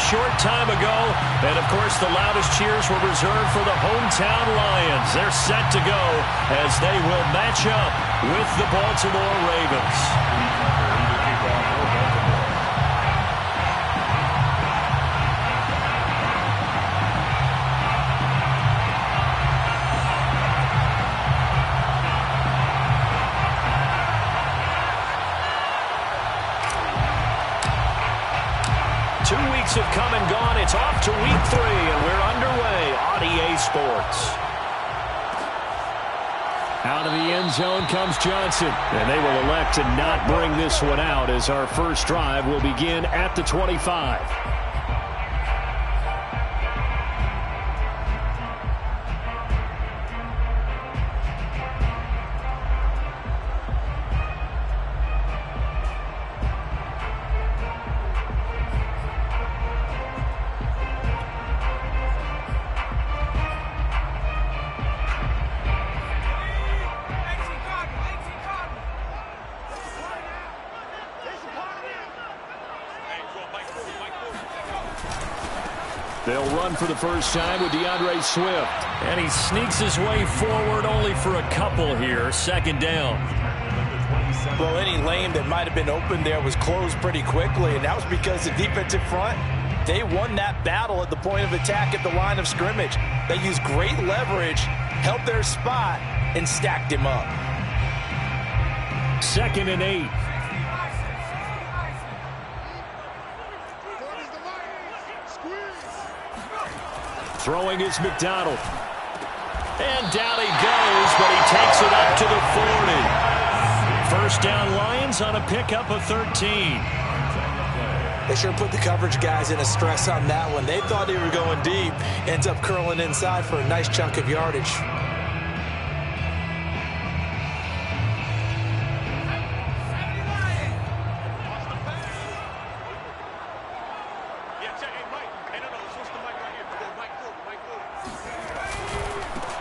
short time ago. And, of course, the loudest cheers were reserved for the hometown Lions. They're set to go as they will match up with the Baltimore Ravens. 2 weeks have come and gone. It's off to week 3, and we're underway on EA Sports. Out of the end zone comes Johnson, and they will elect to not bring this one out as our first drive will begin at the 25. They'll run for the first time with DeAndre Swift. And he sneaks his way forward only for a couple here. Second down. Well, any lane that might have been open there was closed pretty quickly, and that was because the defensive front, they won that battle at the point of attack at the line of scrimmage. They used great leverage, held their spot, and stacked him up. 2nd and 8. Throwing is McDonald. And down he goes, but he takes it up to the 40. First down Lions on a pickup of 13. They sure put the coverage guys in a stress on that one. They thought they were going deep. Ends up curling inside for a nice chunk of yardage.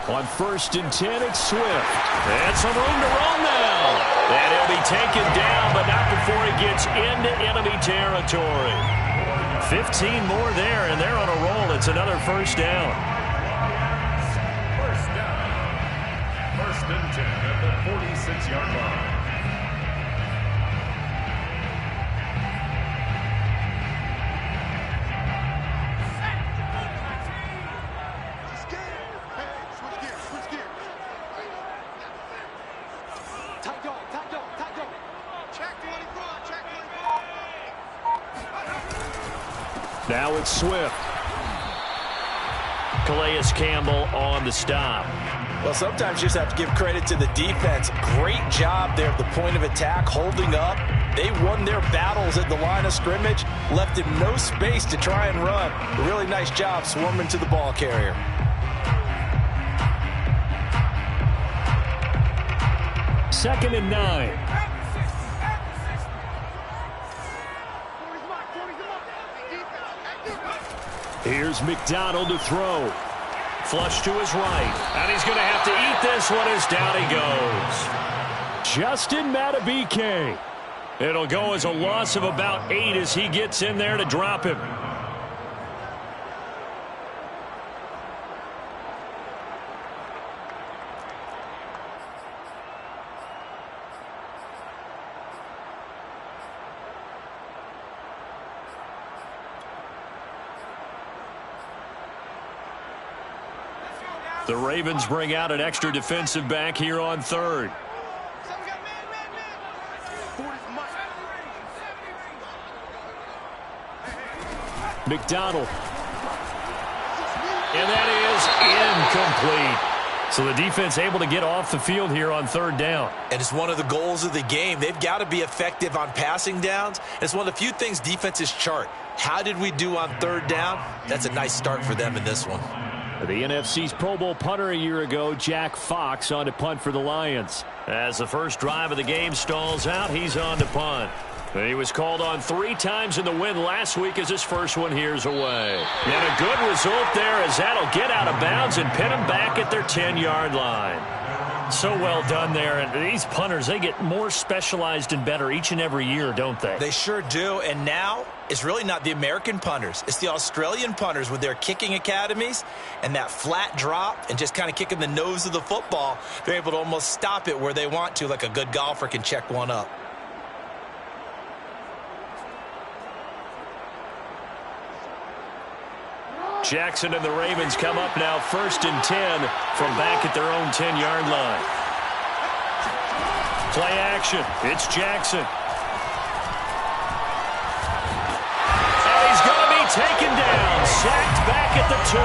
On 1st and 10, it's Swift. And some room to run now. And he'll be taken down, but not before he gets into enemy territory. 15 more there, and they're on a roll. It's another first down. First down. 1st and 10 at the 46-yard line. Now it's Swift. Calais Campbell on the stop. Well, sometimes you just have to give credit to the defense. Great job there at the point of attack, holding up. They won their battles at the line of scrimmage, left him no space to try and run. A really nice job swarming to the ball carrier. Second and 9. Here's McDonald to throw. Flush to his right. And he's going to have to eat this one as down he goes. Justin Matabike. It'll go as a loss of about 8 as he gets in there to drop him. The Ravens bring out an extra defensive back here on 3rd. McDonald. And that is incomplete. So the defense able to get off the field here on 3rd down. And it's one of the goals of the game. They've got to be effective on passing downs. It's one of the few things defenses chart. How did we do on 3rd down? That's a nice start for them in this one. The NFC's Pro Bowl punter a year ago, Jack Fox, on to punt for the Lions. As the first drive of the game stalls out, he's on to punt. He was called on 3 times in the win last week as his first one here's away. And a good result there as that'll get out of bounds and pin them back at their 10-yard line. So well done there. And these punters, they get more specialized and better each and every year, don't they? They sure do. And now is really not the American punters. It's the Australian punters with their kicking academies and that flat drop and just kind of kicking the nose of the football. They're able to almost stop it where they want to, like a good golfer can check one up. Jackson and the Ravens come up now 1st and 10 from back at their own 10-yard line. Play action. It's Jackson. And he's going to be taken down. Sacked back at the 2.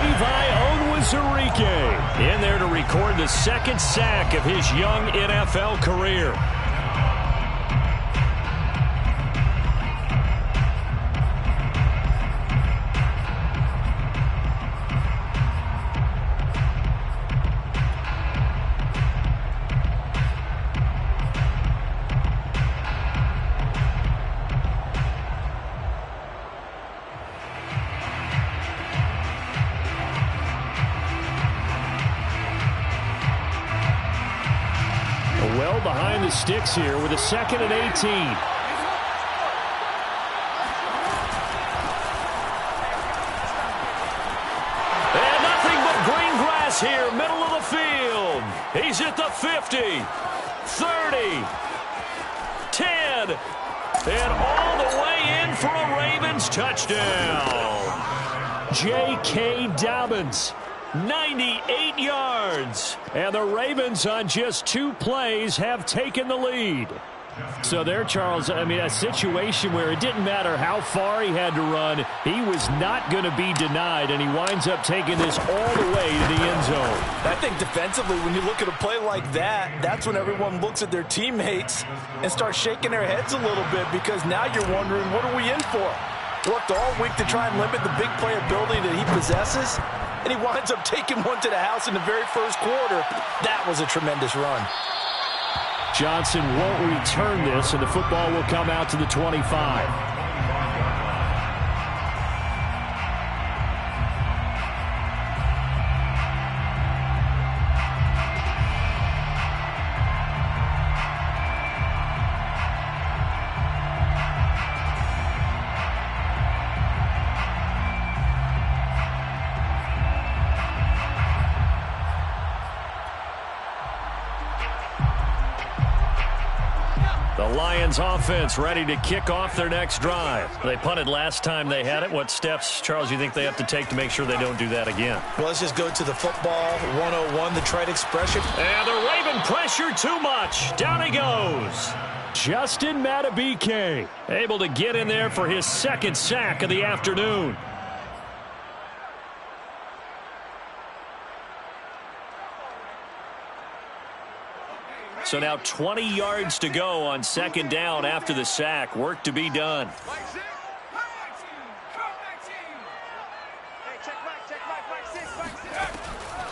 Levi Onwuzurike in there to record the 2nd sack of his young NFL career. Well behind the sticks here with a 2nd and 18. And nothing but green grass here, middle of the field. He's at the 50, 30, 10, and all the way in for a Ravens touchdown. J.K. Dobbins. 98 yards. And the Ravens on just 2 plays have taken the lead. So there, Charles, I mean, a situation where it didn't matter how far he had to run, he was not going to be denied, and he winds up taking this all the way to the end zone. I think defensively, when you look at a play like that, that's when everyone looks at their teammates and starts shaking their heads a little bit, because now you're wondering, what are we in for? Worked all week to try and limit the big play ability that he possesses, and he winds up taking one to the house in the very first quarter. That was a tremendous run. Johnson won't return this, and the football will come out to the 25. The Lions offense ready to kick off their next drive. They punted last time they had it. What steps, Charles, you think they have to take to make sure they don't do that again? Well, let's just go to the football 101, the trite expression. And the Raven pressure too much. Down he goes. Justin Madubuike able to get in there for his 2nd sack of the afternoon. So now 20 yards to go on 2nd down after the sack. Work to be done.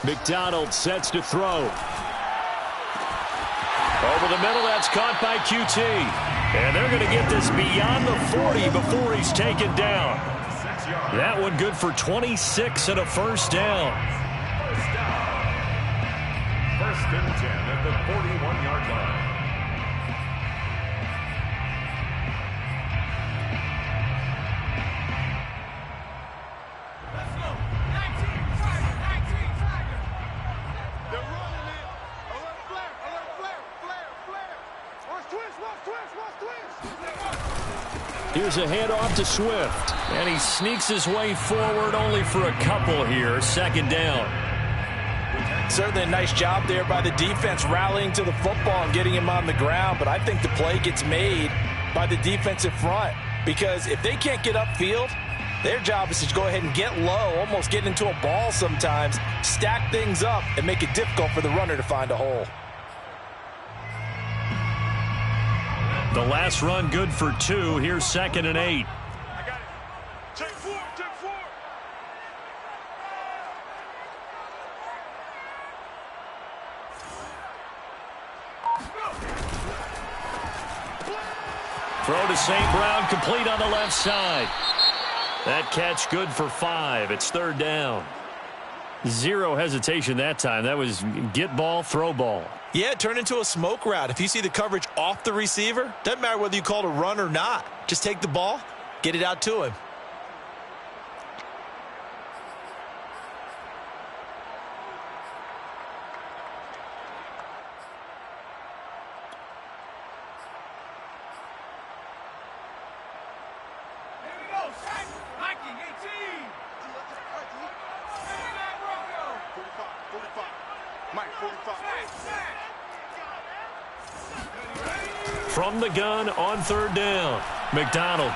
McDonald sets to throw. Over the middle, that's caught by QT. And they're going to get this beyond the 40 before he's taken down. That one good for 26 and a 1st down. 1st and 10 at the 41-yard line. Let's go. 19, 19, they're running it. Alert flare, flare. Watch twist. Here's a handoff to Swift. And he sneaks his way forward only for a couple here. 2nd down. Certainly a nice job there by the defense rallying to the football and getting him on the ground, but I think the play gets made by the defensive front, because if they can't get upfield, their job is to go ahead and get low, almost get into a ball sometimes, stack things up, and make it difficult for the runner to find a hole. The last run good for 2. Here's 2nd and 8. I got it. Check 4. Throw to St. Brown, complete on the left side. That catch good for 5. It's 3rd down. Zero hesitation that time. That was get ball, throw ball. Yeah, it turned into a smoke route. If you see the coverage off the receiver, doesn't matter whether you call it a run or not. Just take the ball, get it out to him. From the gun on 3rd down, McDonald.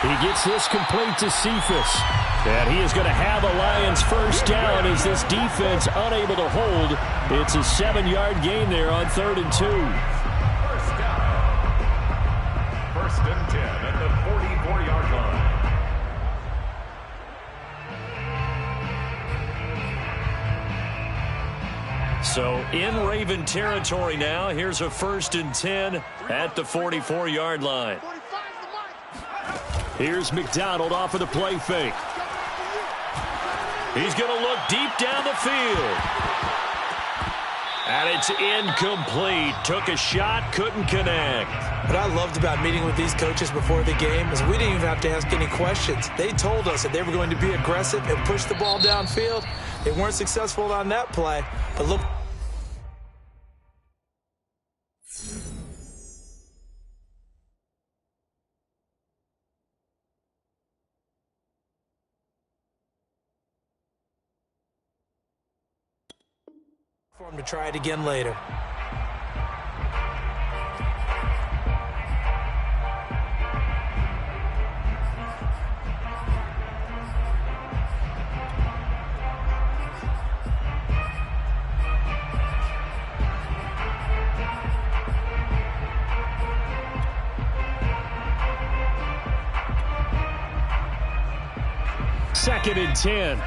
He gets this complete to Cephas. And he is going to have a Lions first down as this defense unable to hold. It's a 7-yard gain there on 3rd and 2. First down. 1st and 10 at the 44-yard line. So in Raven territory now. Here's a 1st and 10 at the 44-yard line. Here's McDonald off of the play fake. He's going to look deep down the field. And it's incomplete. Took a shot, couldn't connect. What I loved about meeting with these coaches before the game is we didn't even have to ask any questions. They told us that they were going to be aggressive and push the ball downfield. They weren't successful on that play, but look. For him to try it again later. Second and 10.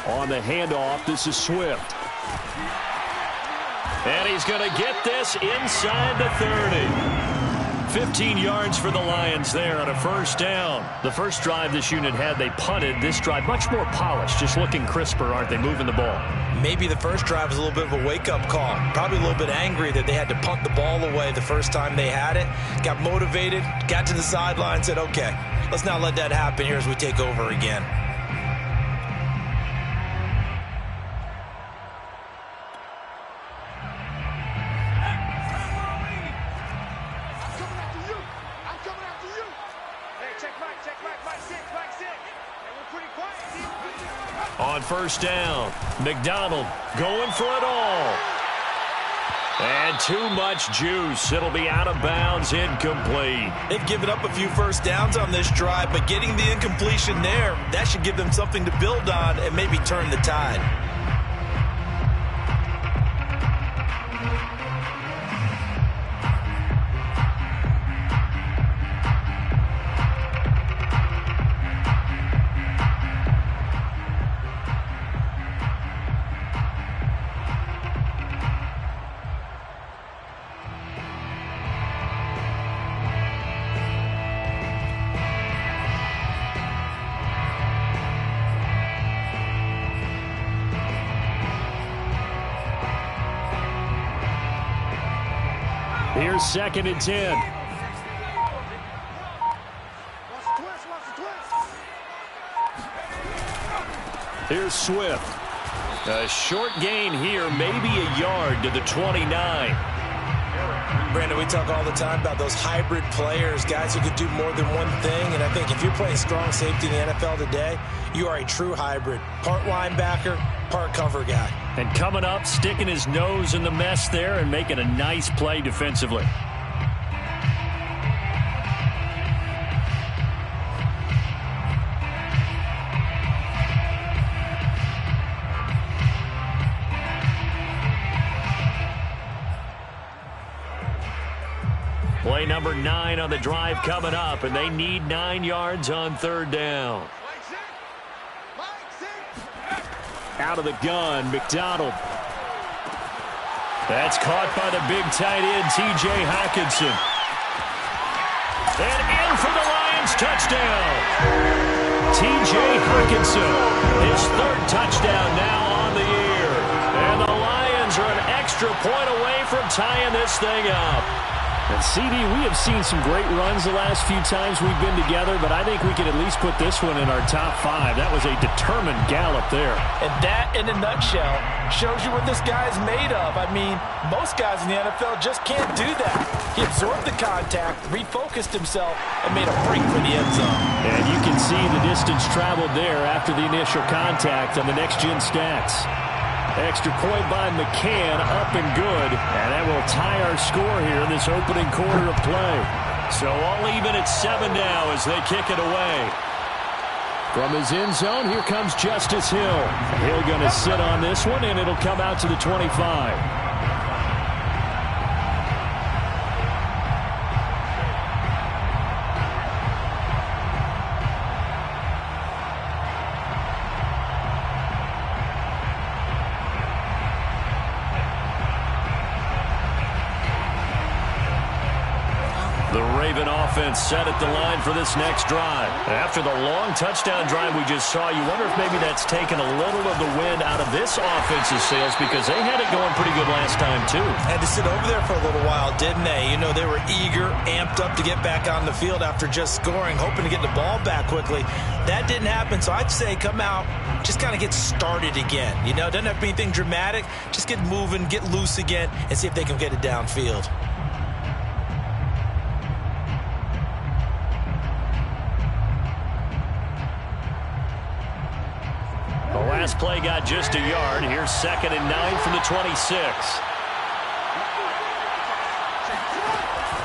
On the handoff, this is Swift. And he's going to get this inside the 30. 15 yards for the Lions there on a first down. The first drive this unit had, they punted. This drive, much more polished, just looking crisper, aren't they, moving the ball? Maybe the first drive was a little bit of a wake-up call. Probably a little bit angry that they had to punt the ball away the first time they had it. Got motivated, got to the sideline, said, okay, let's not let that happen here as we take over again. On first down, McDonald going for it all. And too much juice. It'll be out of bounds, incomplete. They've given up a few first downs on this drive, but getting the incompletion there, that should give them something to build on and maybe turn the tide. Here's second and 10. Here's Swift. A short gain here, maybe a yard to the 29. Brandon, we talk all the time about those hybrid players, guys who could do more than one thing. And I think if you're playing strong safety in the NFL today, you are a true hybrid. Part linebacker, part cover guy. And coming up, sticking his nose in the mess there and making a nice play defensively. Play number 9 on the drive coming up, and they need 9 yards on third down. Out of the gun, McDonald. That's caught by the big tight end, T.J. Hockenson. And in for the Lions, touchdown. T.J. Hockenson, his third touchdown now on the extra point away from tying this thing up. And CD, we have seen some great runs the last few times we've been together, but I think we can at least put this one in our top 5. That was a determined gallop there. And that, in a nutshell, shows you what this guy is made of. I mean, most guys in the NFL just can't do that. He absorbed the contact, refocused himself, and made a break for the end zone. And you can see the distance traveled there after the initial contact on the next-gen stats. Extra point by McCann, up and good. And that will tie our score here in this opening quarter of play. So all even at 7 now as they kick it away. From his end zone, here comes Justice Hill. Hill going to sit on this one, and it'll come out to the 25. Offense set at the line for this next drive. After the long touchdown drive we just saw, you wonder if maybe that's taken a little of the wind out of this offense's sails because they had it going pretty good last time too. Had to sit over there for a little while, didn't they? You know, they were eager, amped up to get back on the field after just scoring, hoping to get the ball back quickly. That didn't happen, so I'd say come out, just kind of get started again. You know, it doesn't have to be anything dramatic. Just get moving, get loose again, and see if they can get it downfield. Last play got just a yard. Here's 2nd and 9 from the 26.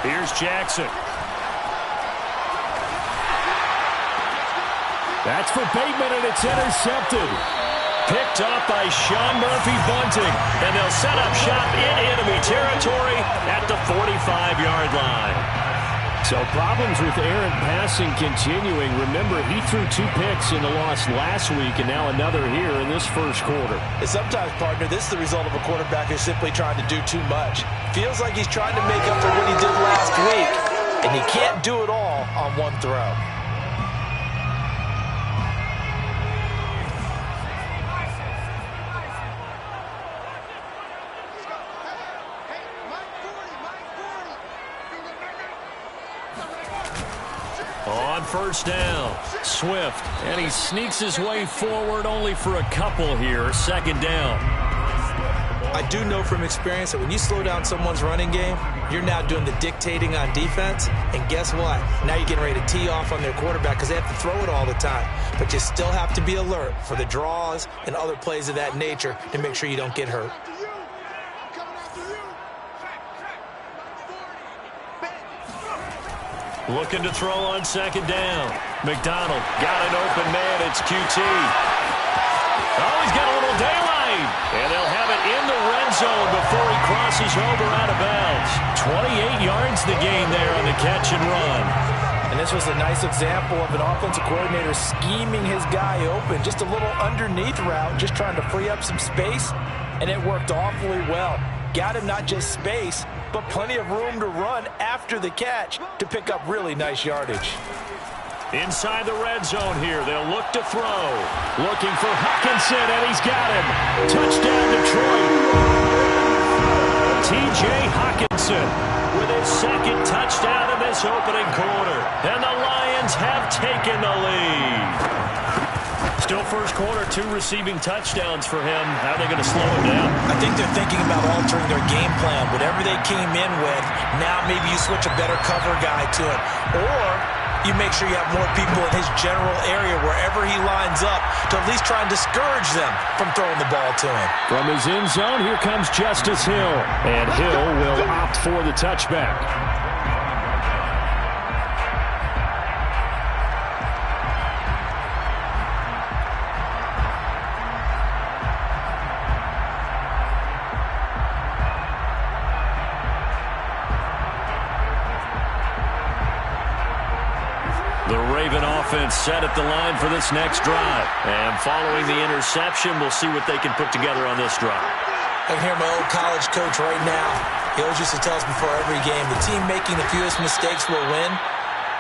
Here's Jackson. That's for Bateman, and it's intercepted. Picked off by Sean Murphy-Bunting. And they'll set up shop in enemy territory at the 45-yard line. So problems with errant passing continuing. Remember, he threw 2 picks in the loss last week and now another here in this first quarter. And sometimes, partner, this is the result of a quarterback who's simply trying to do too much. Feels like he's trying to make up for what he did last week, and he can't do it all on one throw. On first down, Swift, and he sneaks his way forward only for a couple here. 2nd down. I do know from experience that when you slow down someone's running game, you're now doing the dictating on defense. And guess what? Now you're getting ready to tee off on their quarterback because they have to throw it all the time. But you still have to be alert for the draws and other plays of that nature to make sure you don't get hurt. Looking to throw on 2nd down. McDonald got an open man. It's QT. Oh, he's got a little daylight. And they'll have it in the red zone before he crosses over out of bounds. 28 yards the gain there on the catch and run. And this was a nice example of an offensive coordinator scheming his guy open. Just a little underneath route, just trying to free up some space. And it worked awfully well. Got him not just space, but plenty of room to run after the catch to pick up really nice yardage. Inside the red zone here, they'll look to throw. Looking for Hockenson, and he's got him. Touchdown, Detroit. T.J. Hockenson with his 2nd touchdown of this opening quarter. And the Lions have taken the lead. Still first quarter, 2 receiving touchdowns for him. How are they going to slow him down? I think they're thinking about altering their game plan. Whatever they came in with, now maybe you switch a better cover guy to him. Or you make sure you have more people in his general area wherever he lines up to at least try and discourage them from throwing the ball to him. From his end zone, here comes Justice Hill. And Hill will opt for the touchback. The Raven offense set at the line for this next drive. And following the interception, we'll see what they can put together on this drive. I can hear my old college coach right now. He always used to tell us before every game, the team making the fewest mistakes will win.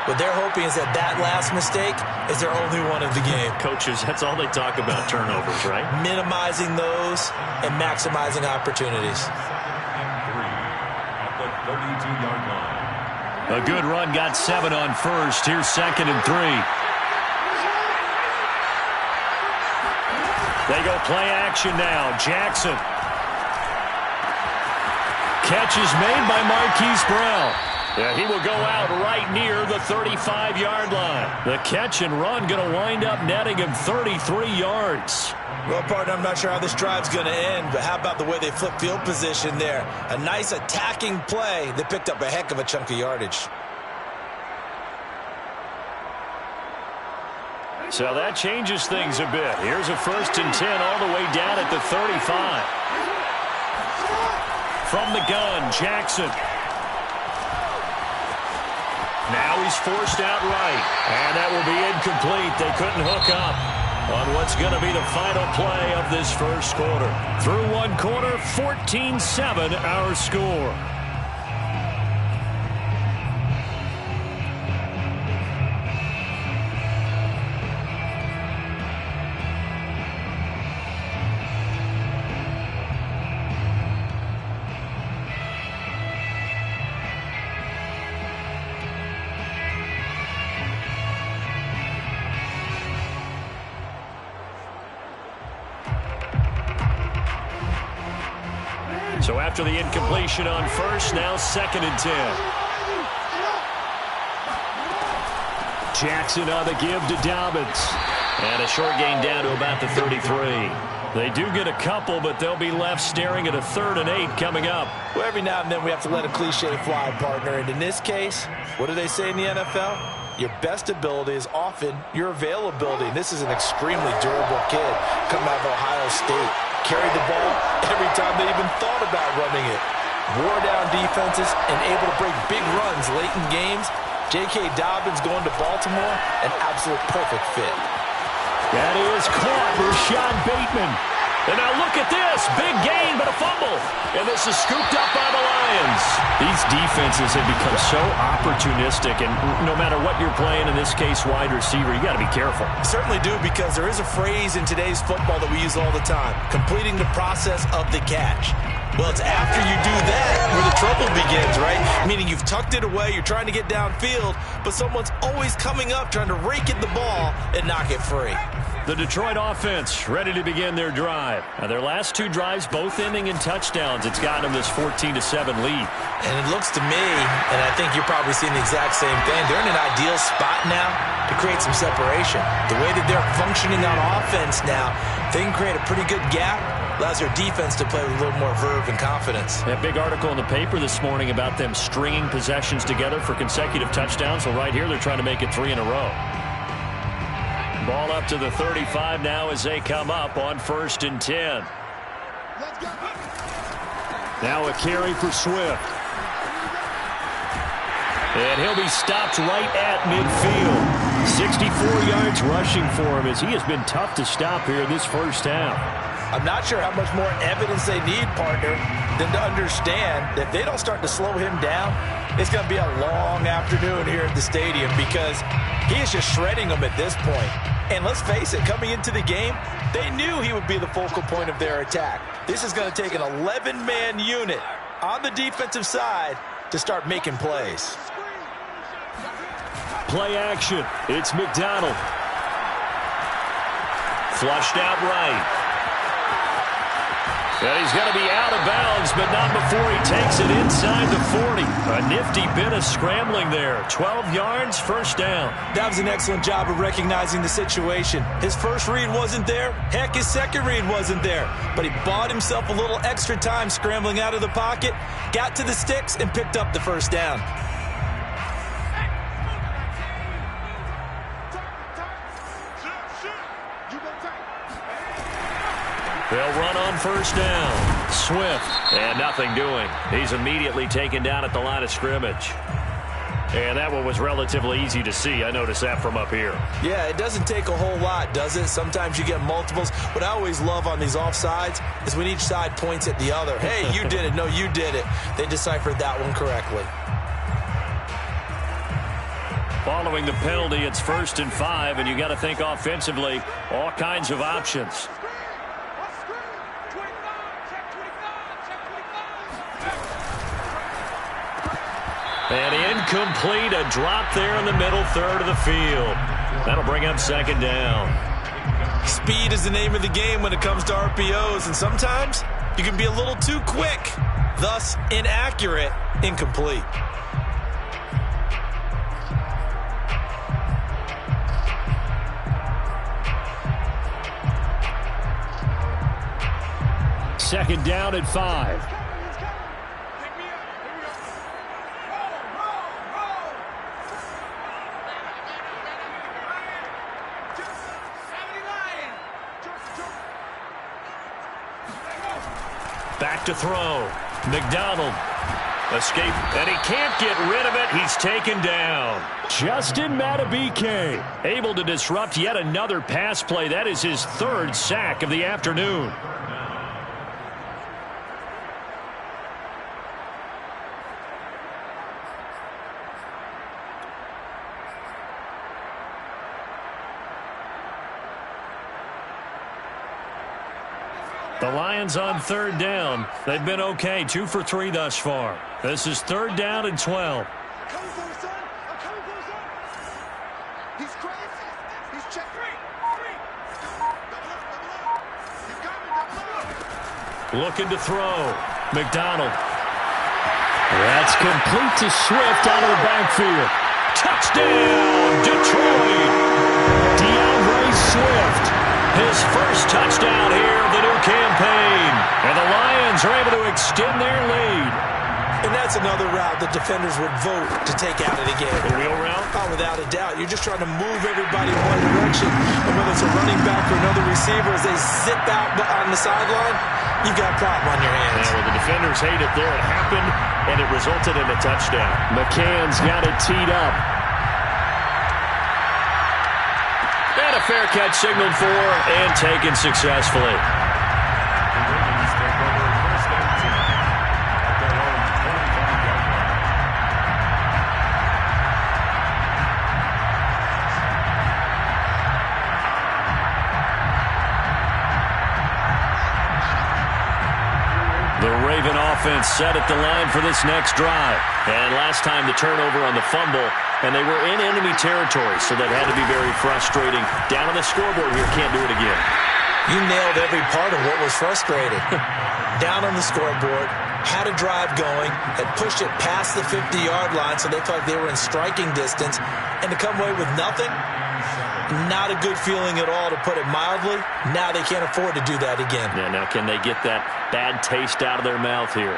What they're hoping is that that last mistake is their only one of the game. Coaches, that's all they talk about, turnovers, right? Minimizing those and maximizing opportunities. 32-yard line. A good run got 7 on first. Here's 2nd and 3. They go play action now. Jackson. Catch is made by Marquise Brown. Yeah, he will go out right near the 35-yard line. The catch and run going to wind up netting him 33 yards. Well, partner, I'm not sure how this drive's going to end, but how about the way they flip field position there? A nice attacking play that picked up a heck of a chunk of yardage. So that changes things a bit. Here's a 1st and 10 all the way down at the 35. From the gun, Jackson. Now he's forced out right. And that will be incomplete. They couldn't hook up on what's going to be the final play of this first quarter. Through one quarter, 14-7 our score. So after the incompletion on first, now 2nd and 10. Jackson on the give to Dobbins. And a short gain down to about the 33. They do get a couple, but they'll be left staring at a 3rd and 8 coming up. Well, every now and then we have to let a cliche fly, partner. And in this case, what do they say in the NFL? Your best ability is often your availability. And this is an extremely durable kid coming out of Ohio State. Carried the ball every time they even thought about running it. Wore down defenses and able to break big runs late in games. J.K. Dobbins going to Baltimore, an absolute perfect fit. That is caught for Rashad Bateman. And now look at this. Big gain, but a fumble. And this is scooped up by the Lions. These defenses have become so opportunistic, and no matter what you're playing, in this case, wide receiver, you got to be careful. Certainly do, because there is a phrase in today's football that we use all the time, completing the process of the catch. Well, it's after you do that where the trouble begins, right? Meaning you've tucked it away, you're trying to get downfield, but someone's always coming up trying to rake at the ball and knock it free. The Detroit offense ready to begin their drive. Now, their last 2 drives both ending in touchdowns. It's gotten them this 14-7 lead. And it looks to me, and I think you're probably seeing the exact same thing, they're in an ideal spot now to create some separation. The way that they're functioning on offense now, they can create a pretty good gap. Allows their defense to play with a little more verve and confidence. That big article in the paper this morning about them stringing possessions together for consecutive touchdowns. Well, right here, they're trying to make it 3 in a row. Ball up to the 35 now as they come up on 1st and 10. Now a carry for Swift. And he'll be stopped right at midfield. 64 yards rushing for him as he has been tough to stop here this first half. I'm not sure how much more evidence they need, partner, than to understand that if they don't start to slow him down, it's going to be a long afternoon here at the stadium, because he is just shredding them at this point. And let's face it, coming into the game, they knew he would be the focal point of their attack. This is going to take an 11-man unit on the defensive side to start making plays. Play action. It's McDonald. Flushed out right. And he's going to be out of bounds, but not before he takes it inside the 40. A nifty bit of scrambling there. 12 yards, first down. That was an excellent job of recognizing the situation. His first read wasn't there. Heck, his second read wasn't there. But he bought himself a little extra time scrambling out of the pocket, got to the sticks, and picked up the first down. They'll run on first down. Swift, and nothing doing. He's immediately taken down at the line of scrimmage. And that one was relatively easy to see. I noticed that from up here. Yeah, it doesn't take a whole lot, does it? Sometimes you get multiples. What I always love on these offsides is when each side points at the other. Hey, you did it. No, you did it. They deciphered that one correctly. Following the penalty, it's 1st and 5, and you got to think offensively, all kinds of options. And incomplete, a drop there in the middle third of the field. That'll bring up second down. Speed is the name of the game when it comes to RPOs, and sometimes you can be a little too quick, thus inaccurate, incomplete. Second down at 5. Back to throw. McDonald. Escape, and he can't get rid of it. He's taken down. Justin Madubuike able to disrupt yet another pass play. That is his third sack of the afternoon. The Lions on third down. They've been okay, 2 for 3 thus far. This is third down and 12. Looking to throw. McDonald. That's complete to Swift out of the backfield. Touchdown, Detroit. DeAndre Swift. His first touchdown here of the new campaign. And the Lions are able to extend their lead. And that's another route that defenders would vote to take out of the game. The wheel route? Oh, without a doubt. You're just trying to move everybody in one direction. And whether it's a running back or another receiver, as they zip out on the sideline, you got a problem on your hands. Yeah, well, the defenders hate it there. It happened, and it resulted in a touchdown. McCann's got it teed up. And a fair catch signaled for and taken successfully. The Raven offense set at the line for this next drive. And last time the turnover on the fumble, and they were in enemy territory, so that had to be very frustrating. Down on the scoreboard here, can't do it again. You nailed every part of what was frustrating. Down on the scoreboard, had a drive going, had pushed it past the 50-yard line, so they felt like they were in striking distance, and to come away with nothing, not a good feeling at all, to put it mildly. Now they can't afford to do that again. Yeah, now can they get that bad taste out of their mouth here?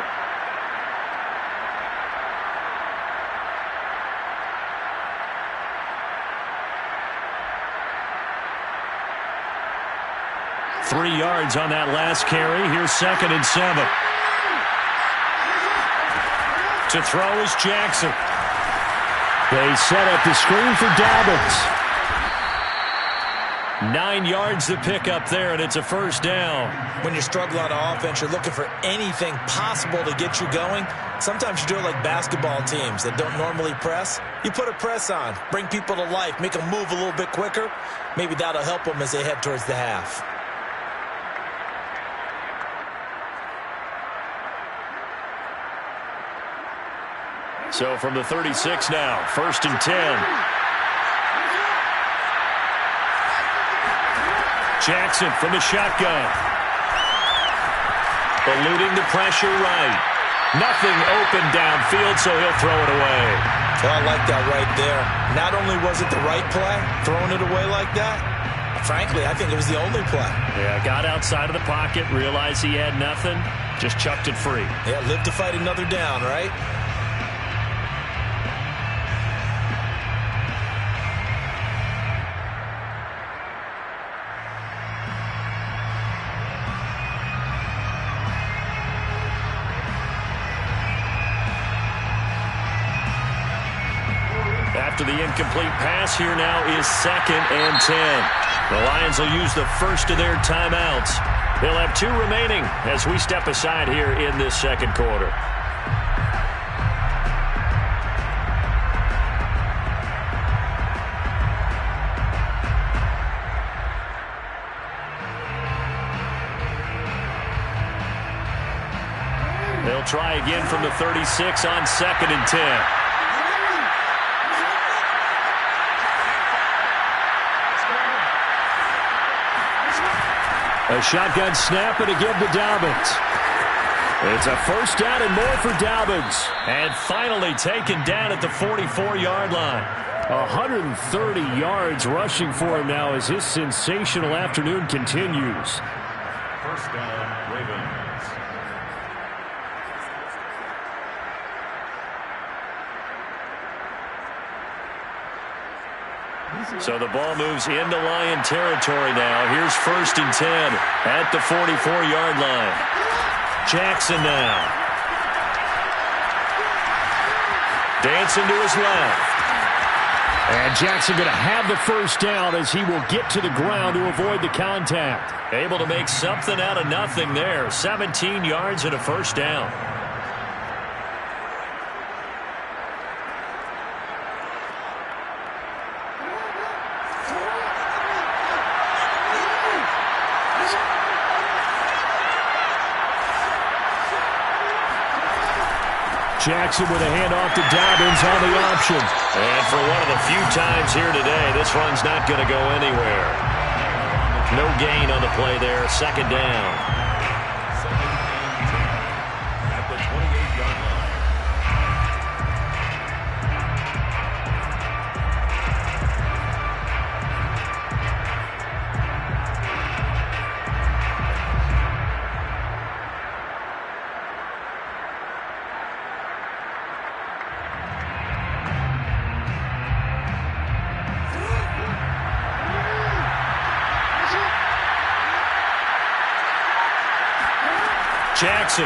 Three yards on that last carry. Here's 2nd and 7. To throw is Jackson. They set up the screen for Dobbins. 9 yards to pick up there, and it's a first down. When you're struggling on offense, you're looking for anything possible to get you going. Sometimes you do it like basketball teams that don't normally press. You put a press on, bring people to life, make them move a little bit quicker. Maybe that'll help them as they head towards the half. So from the 36 now, 1st and 10. Jackson from the shotgun. Eluding the pressure right. Nothing open downfield, so he'll throw it away. Well, I like that right there. Not only was it the right play, throwing it away like that, frankly, I think it was the only play. Yeah, got outside of the pocket, realized he had nothing, just chucked it free. Yeah, live to fight another down, right? After the incomplete pass, here now is 2nd and 10. The Lions will use the first of their timeouts. They'll have 2 remaining as we step aside here in this second quarter. They'll try again from the 36 on 2nd and 10. A shotgun snap and again to Dobbins. It's a first down and more for Dobbins. And finally taken down at the 44-yard line. 130 yards rushing for him now as his sensational afternoon continues. First down, Ravens. So the ball moves into Lion territory now. Here's 1st and 10 at the 44-yard line. Jackson now. Dancing to his left. And Jackson going to have the first down as he will get to the ground to avoid the contact. Able to make something out of nothing there. 17 yards and a first down. Jackson with a handoff to Dobbins on the option. And for one of the few times here today, this run's not going to go anywhere. No gain on the play there. 2nd down. At the 28-yard line. Jackson.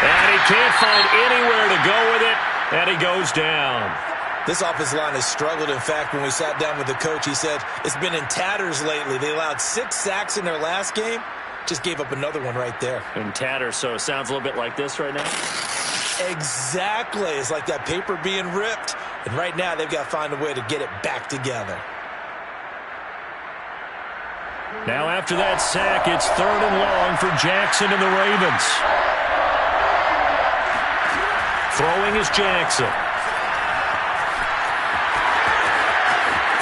And he can't find anywhere to go with it, and he goes down. This offensive line has struggled. In fact, when we sat down with the coach, he said it's been in tatters lately. They allowed 6 sacks in their last game. Just gave up another one right there. In tatters, so it sounds a little bit like this right now? Exactly. It's like that paper being ripped. And right now, they've got to find a way to get it back together. Now after that sack, it's 3rd and long for Jackson and the Ravens. Throwing is Jackson.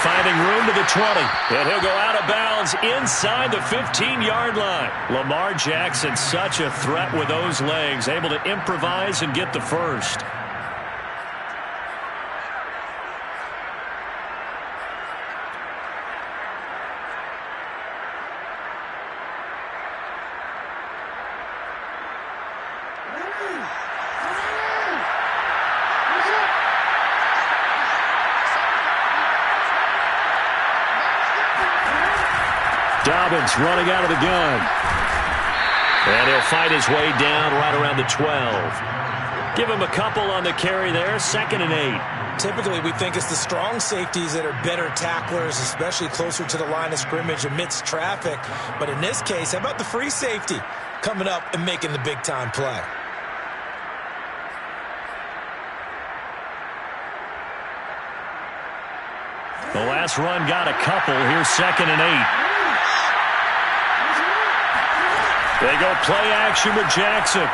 Finding room to the 20. And he'll go out of bounds inside the 15-yard line. Lamar Jackson, such a threat with those legs, able to improvise and get the first. Dobbins running out of the gun. And he'll fight his way down right around the 12. Give him a couple on the carry there. 2nd and 8. Typically, we think it's the strong safeties that are better tacklers, especially closer to the line of scrimmage amidst traffic. But in this case, how about the free safety coming up and making the big-time play? The last run got a couple. Here's 2nd and 8. They go play action with Jackson.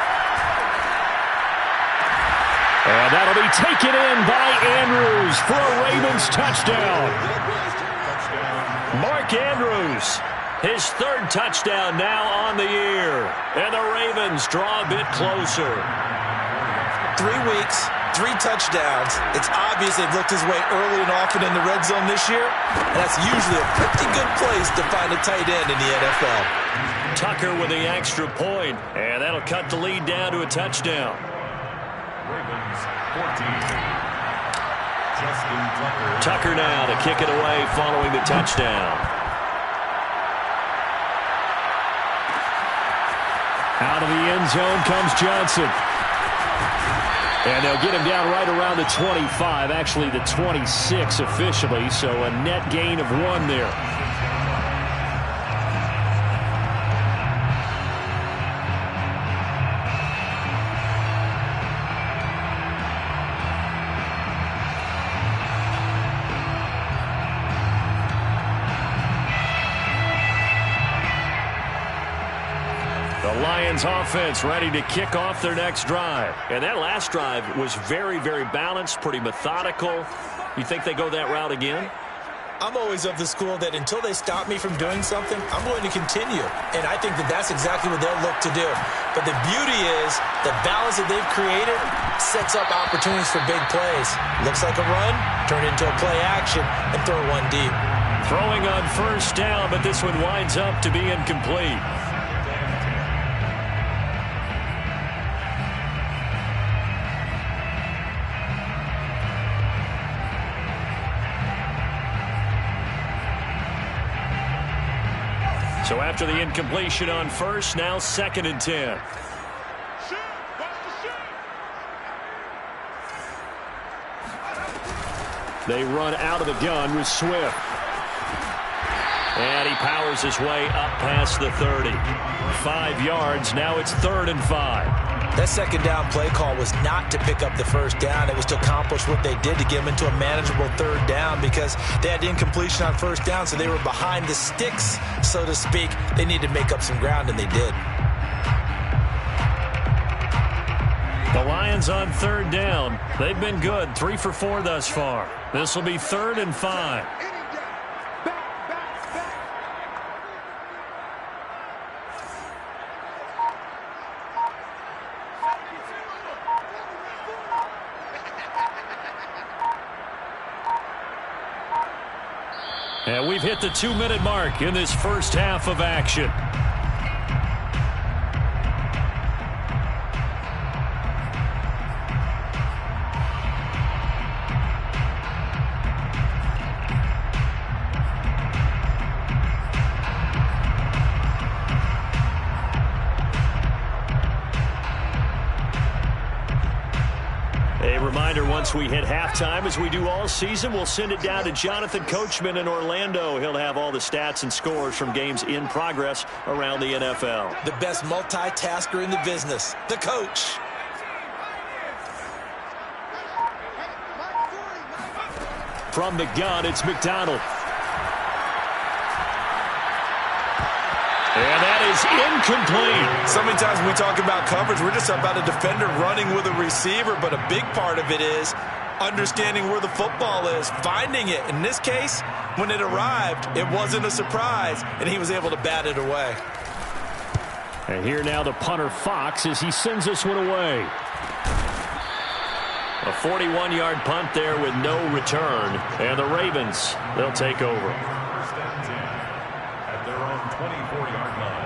And that'll be taken in by Andrews for a Ravens touchdown. Mark Andrews, his 3rd touchdown now on the year. And the Ravens draw a bit closer. 3 weeks, 3 touchdowns. It's obvious they've looked his way early and often in the red zone this year. And that's usually a pretty good place to find a tight end in the NFL. Tucker with the extra point, and that'll cut the lead down to a touchdown. Ravens 14. Justin Tucker. Tucker now to kick it away following the touchdown. Out of the end zone comes Johnson. And they'll get him down right around the 25, actually the 26 officially, so a net gain of 1 there. Lions offense ready to kick off their next drive. And that last drive was very, very balanced, pretty methodical. You think they go that route again? I'm always of the school that until they stop me from doing something, I'm going to continue. And I think that that's exactly what they'll look to do. But the beauty is the balance that they've created sets up opportunities for big plays. Looks like a run, turn into a play action, and throw one deep. Throwing on first down, but this one winds up to be incomplete. So after the incompletion on first, now 2nd and 10. They run out of the gun with Swift. And he powers his way up past the 30. 5 yards, now it's 3rd and 5. That second down play call was not to pick up the first down. It was to accomplish what they did to get them into a manageable 3rd down because they had incompletion on first down, so they were behind the sticks, so to speak. They needed to make up some ground, and they did. The Lions on 3rd down. They've been good, 3 for 4 thus far. This will be 3rd and 5. And we've hit the 2-minute mark in this first half of action. Once we hit halftime, as we do all season, we'll send it down to Jonathan Coachman in Orlando. He'll have all the stats and scores from games in progress around the NFL. The best multitasker in the business, the coach. From the gun, it's McDonald. And that is incomplete. So many times when we talk about coverage, we're just about a defender running with a receiver, but a big part of it is understanding where the football is, finding it. In this case, when it arrived, it wasn't a surprise, and he was able to bat it away. And here now the punter Fox as he sends this one away. A 41-yard punt there with no return. And the Ravens, they'll take over. First and 10 at their own 24-yard line.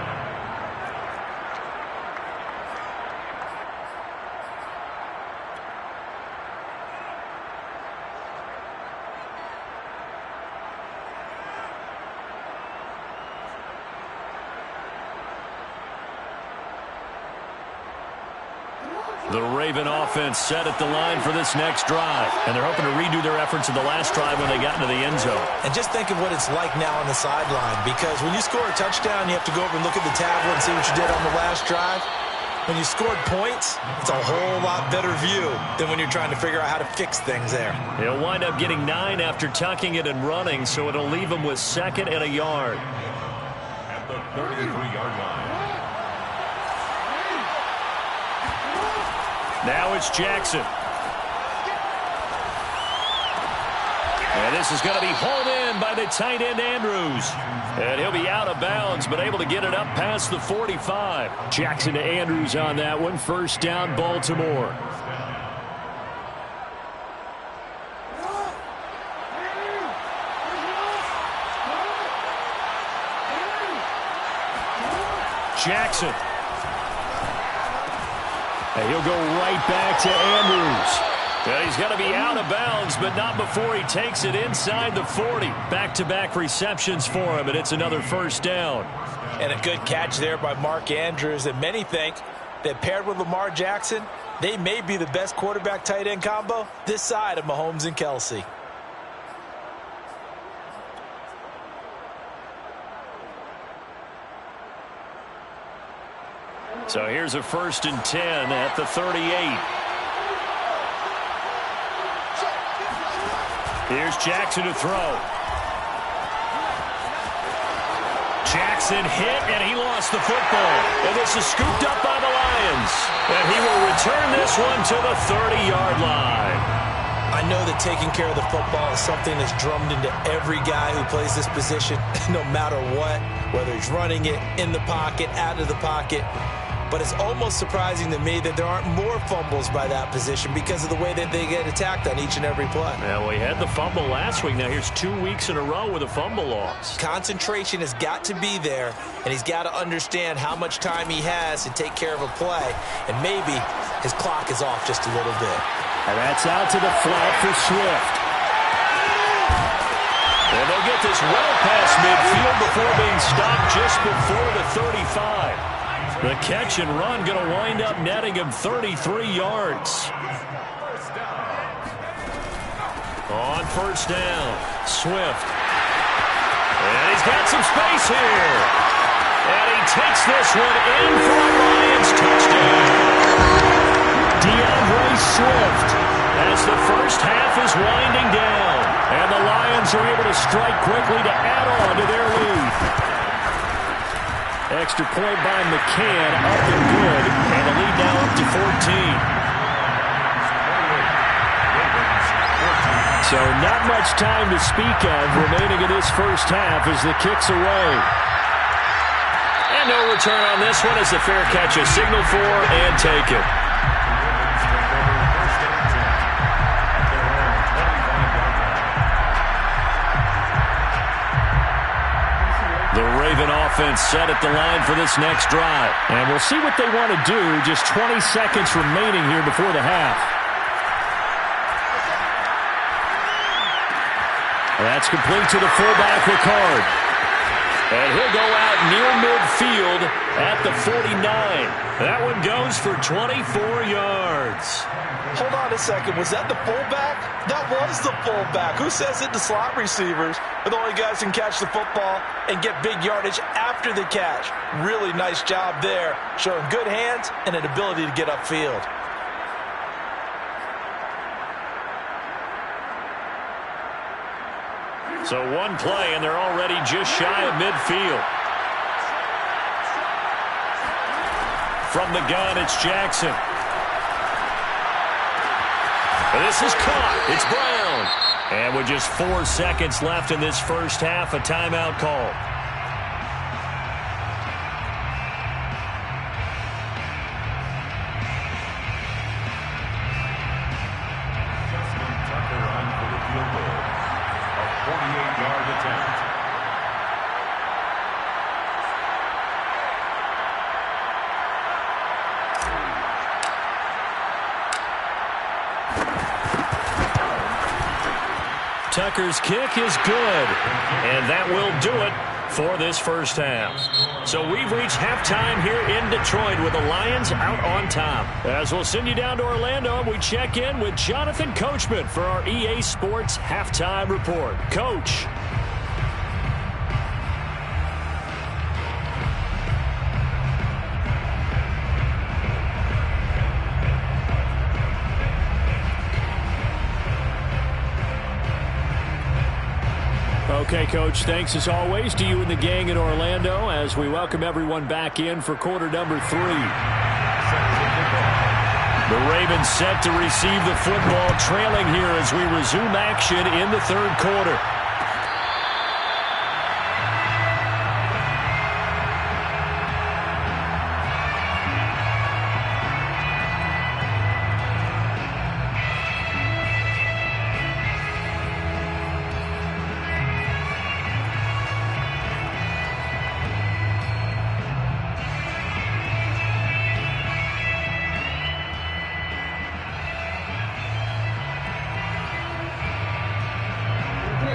The Raven offense set at the line for this next drive. And they're hoping to redo their efforts in the last drive when they got into the end zone. And just think of what it's like now on the sideline, because when you score a touchdown, you have to go over and look at the tablet and see what you did on the last drive. When you scored points, it's a whole lot better view than when you're trying to figure out how to fix things there. He'll wind up getting 9 after tucking it and running, so it'll leave him with 2nd and a yard. At the 33-yard line. Now it's Jackson. And this is going to be hauled in by the tight end Andrews. And he'll be out of bounds, but able to get it up past the 45. Jackson to Andrews on that one. First down, Baltimore. Jackson. And he'll go right back to Andrews. And he's going to be out of bounds, but not before he takes it inside the 40. Back-to-back receptions for him, and it's another first down. And a good catch there by Mark Andrews. And many think that paired with Lamar Jackson, they may be the best quarterback-tight end combo this side of Mahomes and Kelsey. So here's a 1st and 10 at the 38. Here's Jackson to throw. Jackson hit, and he lost the football. And this is scooped up by the Lions. And he will return this one to the 30-yard line. I know that taking care of the football is something that's drummed into every guy who plays this position, no matter what, whether he's running it, in the pocket, out of the pocket. But it's almost surprising to me that there aren't more fumbles by that position because of the way that they get attacked on each and every play. Well, we had the fumble last week. Now here's 2 weeks in a row with a fumble loss. Concentration has got to be there, and he's got to understand how much time he has to take care of a play, and maybe his clock is off just a little bit. And that's out to the flat for Swift. And they'll get this well past midfield before being stopped just before the 35. The catch and run going to wind up netting him 33 yards. On first down, Swift. And he's got some space here. And he takes this one in for a Lions touchdown. DeAndre Swift as the first half is winding down. And the Lions are able to strike quickly to add on to their lead. Extra point by McCann, up and good, and the lead now up to 14. So not much time to speak of remaining in this first half as the kick's away. And no return on this one as the fair catch is signaled for and taken. Offense set at the line for this next drive. And we'll see what they want to do. Just 20 seconds remaining here before the half. That's complete to the fullback, Ricard. And he'll go out near midfield at the 49. That one goes for 24 yards. Hold on a second. Was that the fullback? That was the fullback. Who says it to slot receivers are the only guys who can catch the football and get big yardage after the catch? Really nice job there, showing good hands and an ability to get upfield. So one play, and they're already just shy of midfield. From the gun, it's Jackson. This is caught. It's Brown. And with just 4 seconds left in this first half, a timeout call. Justin Tucker on for the field goal. A 48-yard attempt. Tucker's kick is good, and that will do it for this first half. So we've reached halftime here in Detroit with the Lions out on top. As we'll send you down to Orlando, we check in with Jonathan Coachman for our EA Sports Halftime Report. Coach. Okay, Coach, thanks as always to you and the gang in Orlando as we welcome everyone back in for quarter number 3. The Ravens set to receive the football, trailing here as we resume action in the third quarter.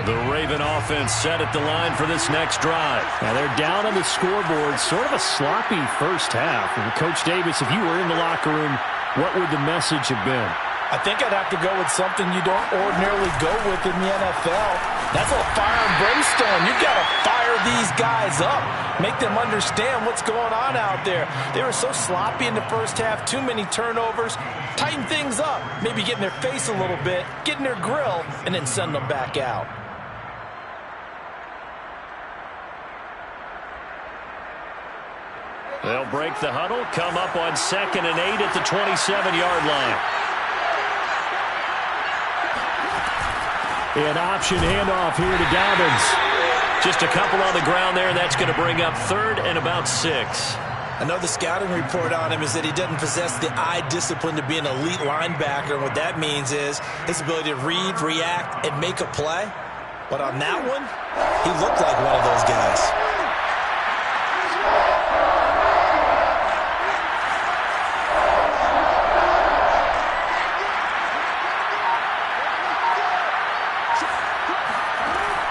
The Raven offense set at the line for this next drive. Now they're down on the scoreboard, sort of a sloppy first half. And Coach Davis, if you were in the locker room, what would the message have been? I think I'd have to go with something you don't ordinarily go with in the NFL. That's a fire and brimstone. You've got to fire these guys up. Make them understand what's going on out there. They were so sloppy in the first half, too many turnovers. Tighten things up. Maybe get in their face a little bit, get in their grill, and then send them back out. They'll break the huddle, come up on 2nd and 8 at the 27-yard line. An option handoff here to Dobbins. Just a couple on the ground there. That's going to bring up 3rd and about 6. I know the scouting report on him is that he doesn't possess the eye discipline to be an elite linebacker. And what that means is his ability to read, react, and make a play. But on that one, he looked like one of those guys.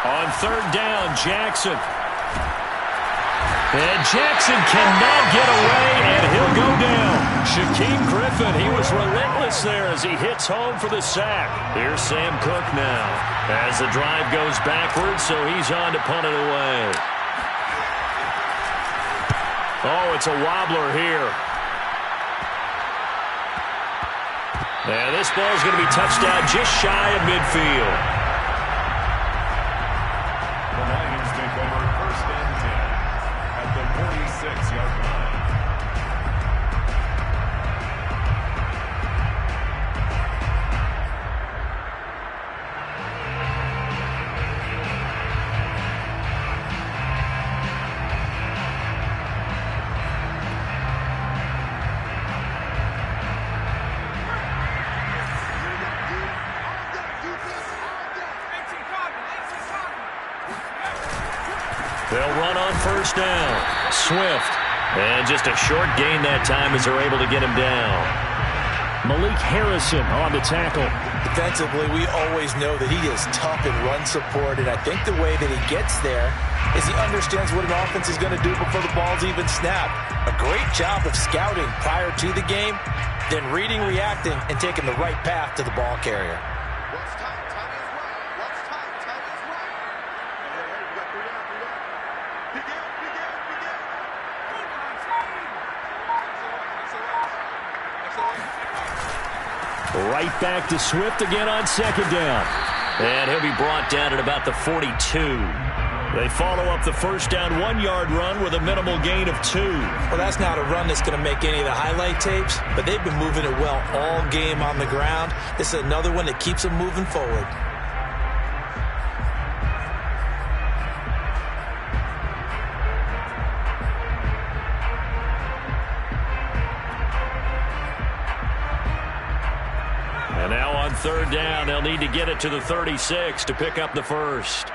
On 3rd down, Jackson. And Jackson cannot get away, and he'll go down. Shaquem Griffin, he was relentless there as he hits home for the sack. Here's Sam Cook now as the drive goes backwards, so he's on to punt it away. Oh, it's a wobbler here. And this ball's going to be touched down just shy of midfield. The Lions take over 1st and 10 at the 46-yard line. They'll run on 1st down. Swift. And just a short gain that time as they're able to get him down. Malik Harrison on the tackle. Defensively, we always know that he is tough in run support, and I think the way that he gets there is he understands what an offense is going to do before the ball's even snapped. A great job of scouting prior to the game, then reading, reacting, and taking the right path to the ball carrier. Right back to Swift again on 2nd down. And he'll be brought down at about the 42. They follow up the 1st down 1-yard run with a minimal gain of 2. Well, that's not a run that's going to make any of the highlight tapes, but they've been moving it well all game on the ground. This is another one that keeps them moving forward. And now on 3rd down, they'll need to get it to the 36 to pick up the 1st.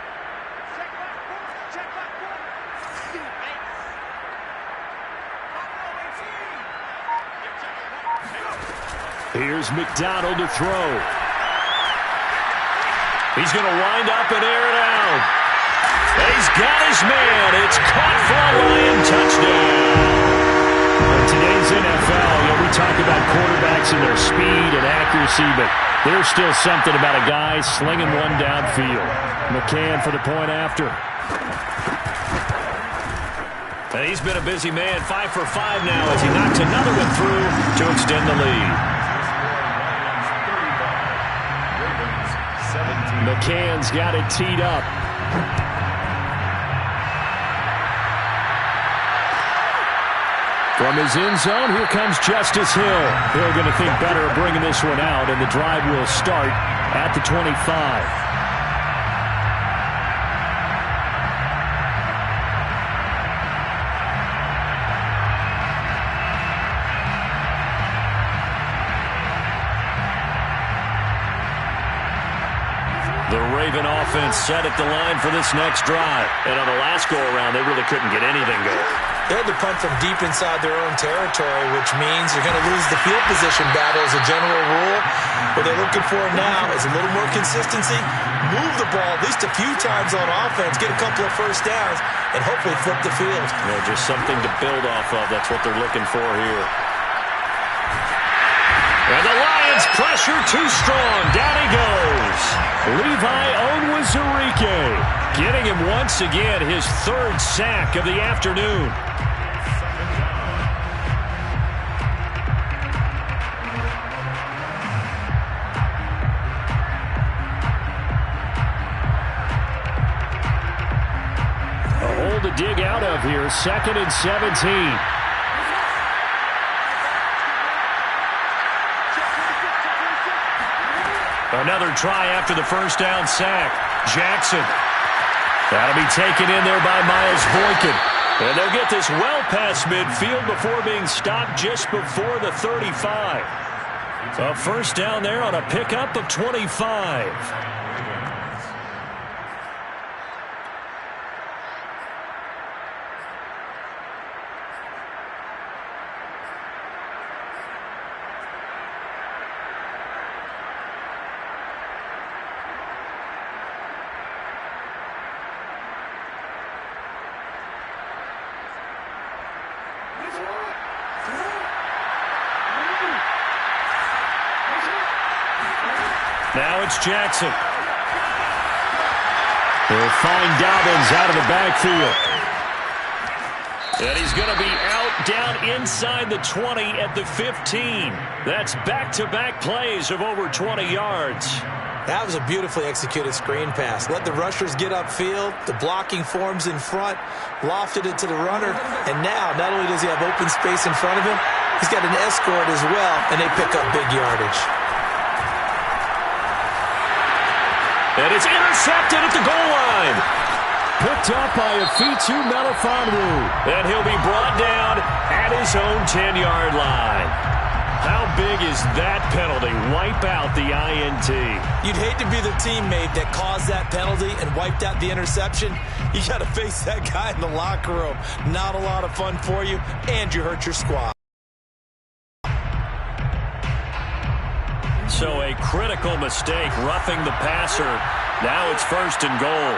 Here's McDonald to throw. He's going to wind up and air it out. He's got his man. It's caught for a Lion touchdown. In today's NFL, we talk about quarterbacks and their speed and accuracy, but there's still something about a guy slinging one downfield. McCann for the point after. And he's been a busy man, 5 for 5 now as he knocks another one through to extend the lead. McCann's got it teed up. From his end zone, here comes Justice Hill. Hill going to think better of bringing this one out, and the drive will start at the 25. The Raven offense set at the line for this next drive. And on the last go-around, they really couldn't get anything going. They had to punt from deep inside their own territory, which means you're going to lose the field position battle as a general rule. What they're looking for now is a little more consistency, move the ball at least a few times on offense, get a couple of 1st downs, and hopefully flip the field. Just something to build off of. That's what they're looking for here. And the Lions pressure too strong. Down he goes. Levi Onwuzurike getting him once again his 3rd sack of the afternoon. A hole to dig out of here. 2nd and 17. Another try after the first down sack. Jackson. That'll be taken in there by Miles Boykin. And they'll get this well past midfield before being stopped just before the 35. So first down there on a pickup of 25. Now it's Jackson. They'll find Dobbins out of the backfield. And he's going to be out down inside the 20 at the 15. That's back-to-back plays of over 20 yards. That was a beautifully executed screen pass. Let the rushers get upfield. The blocking forms in front. Lofted it to the runner. And now, not only does he have open space in front of him, he's got an escort as well, and they pick up big yardage. And it's intercepted at the goal line. Picked up by Afitu Melifonwu. And he'll be brought down at his own 10-yard line. How big is that penalty? Wipe out the INT. You'd hate to be the teammate that caused that penalty and wiped out the interception. You got to face that guy in the locker room. Not a lot of fun for you, and you hurt your squad. So a critical mistake, roughing the passer. Now it's first and goal.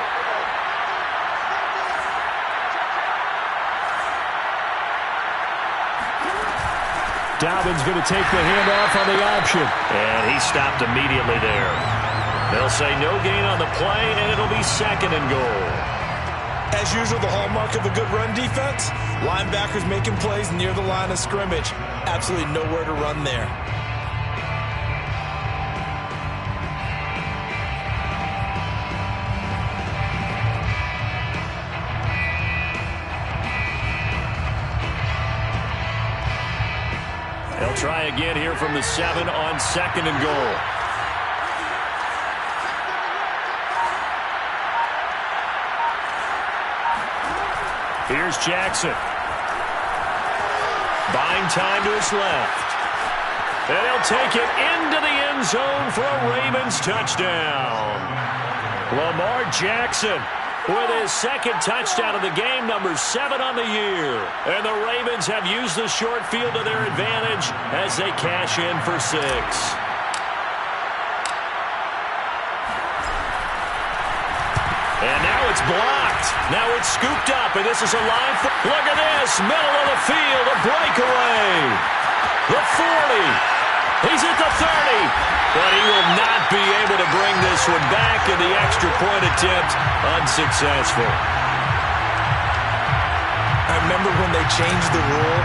Dobbins going to take the handoff on the option. And he stopped immediately there. They'll say no gain on the play, and it'll be second and goal. As usual, the hallmark of a good run defense, linebackers making plays near the line of scrimmage. Absolutely nowhere to run there. They'll try again here from the 7 on second and goal. Here's Jackson. Buying time to his left. And he'll take it into the end zone for a Ravens touchdown. Lamar Jackson with his second touchdown of the game, number 7 on the year. And the Ravens have used the short field to their advantage as they cash in for 6. And now it's blocked. Now it's scooped up, and this is a line for... Look at this, middle of the field, a breakaway. The 40. He's at the 30. But he will not be able to bring this one back, and the extra point attempt unsuccessful. I remember when they changed the rule,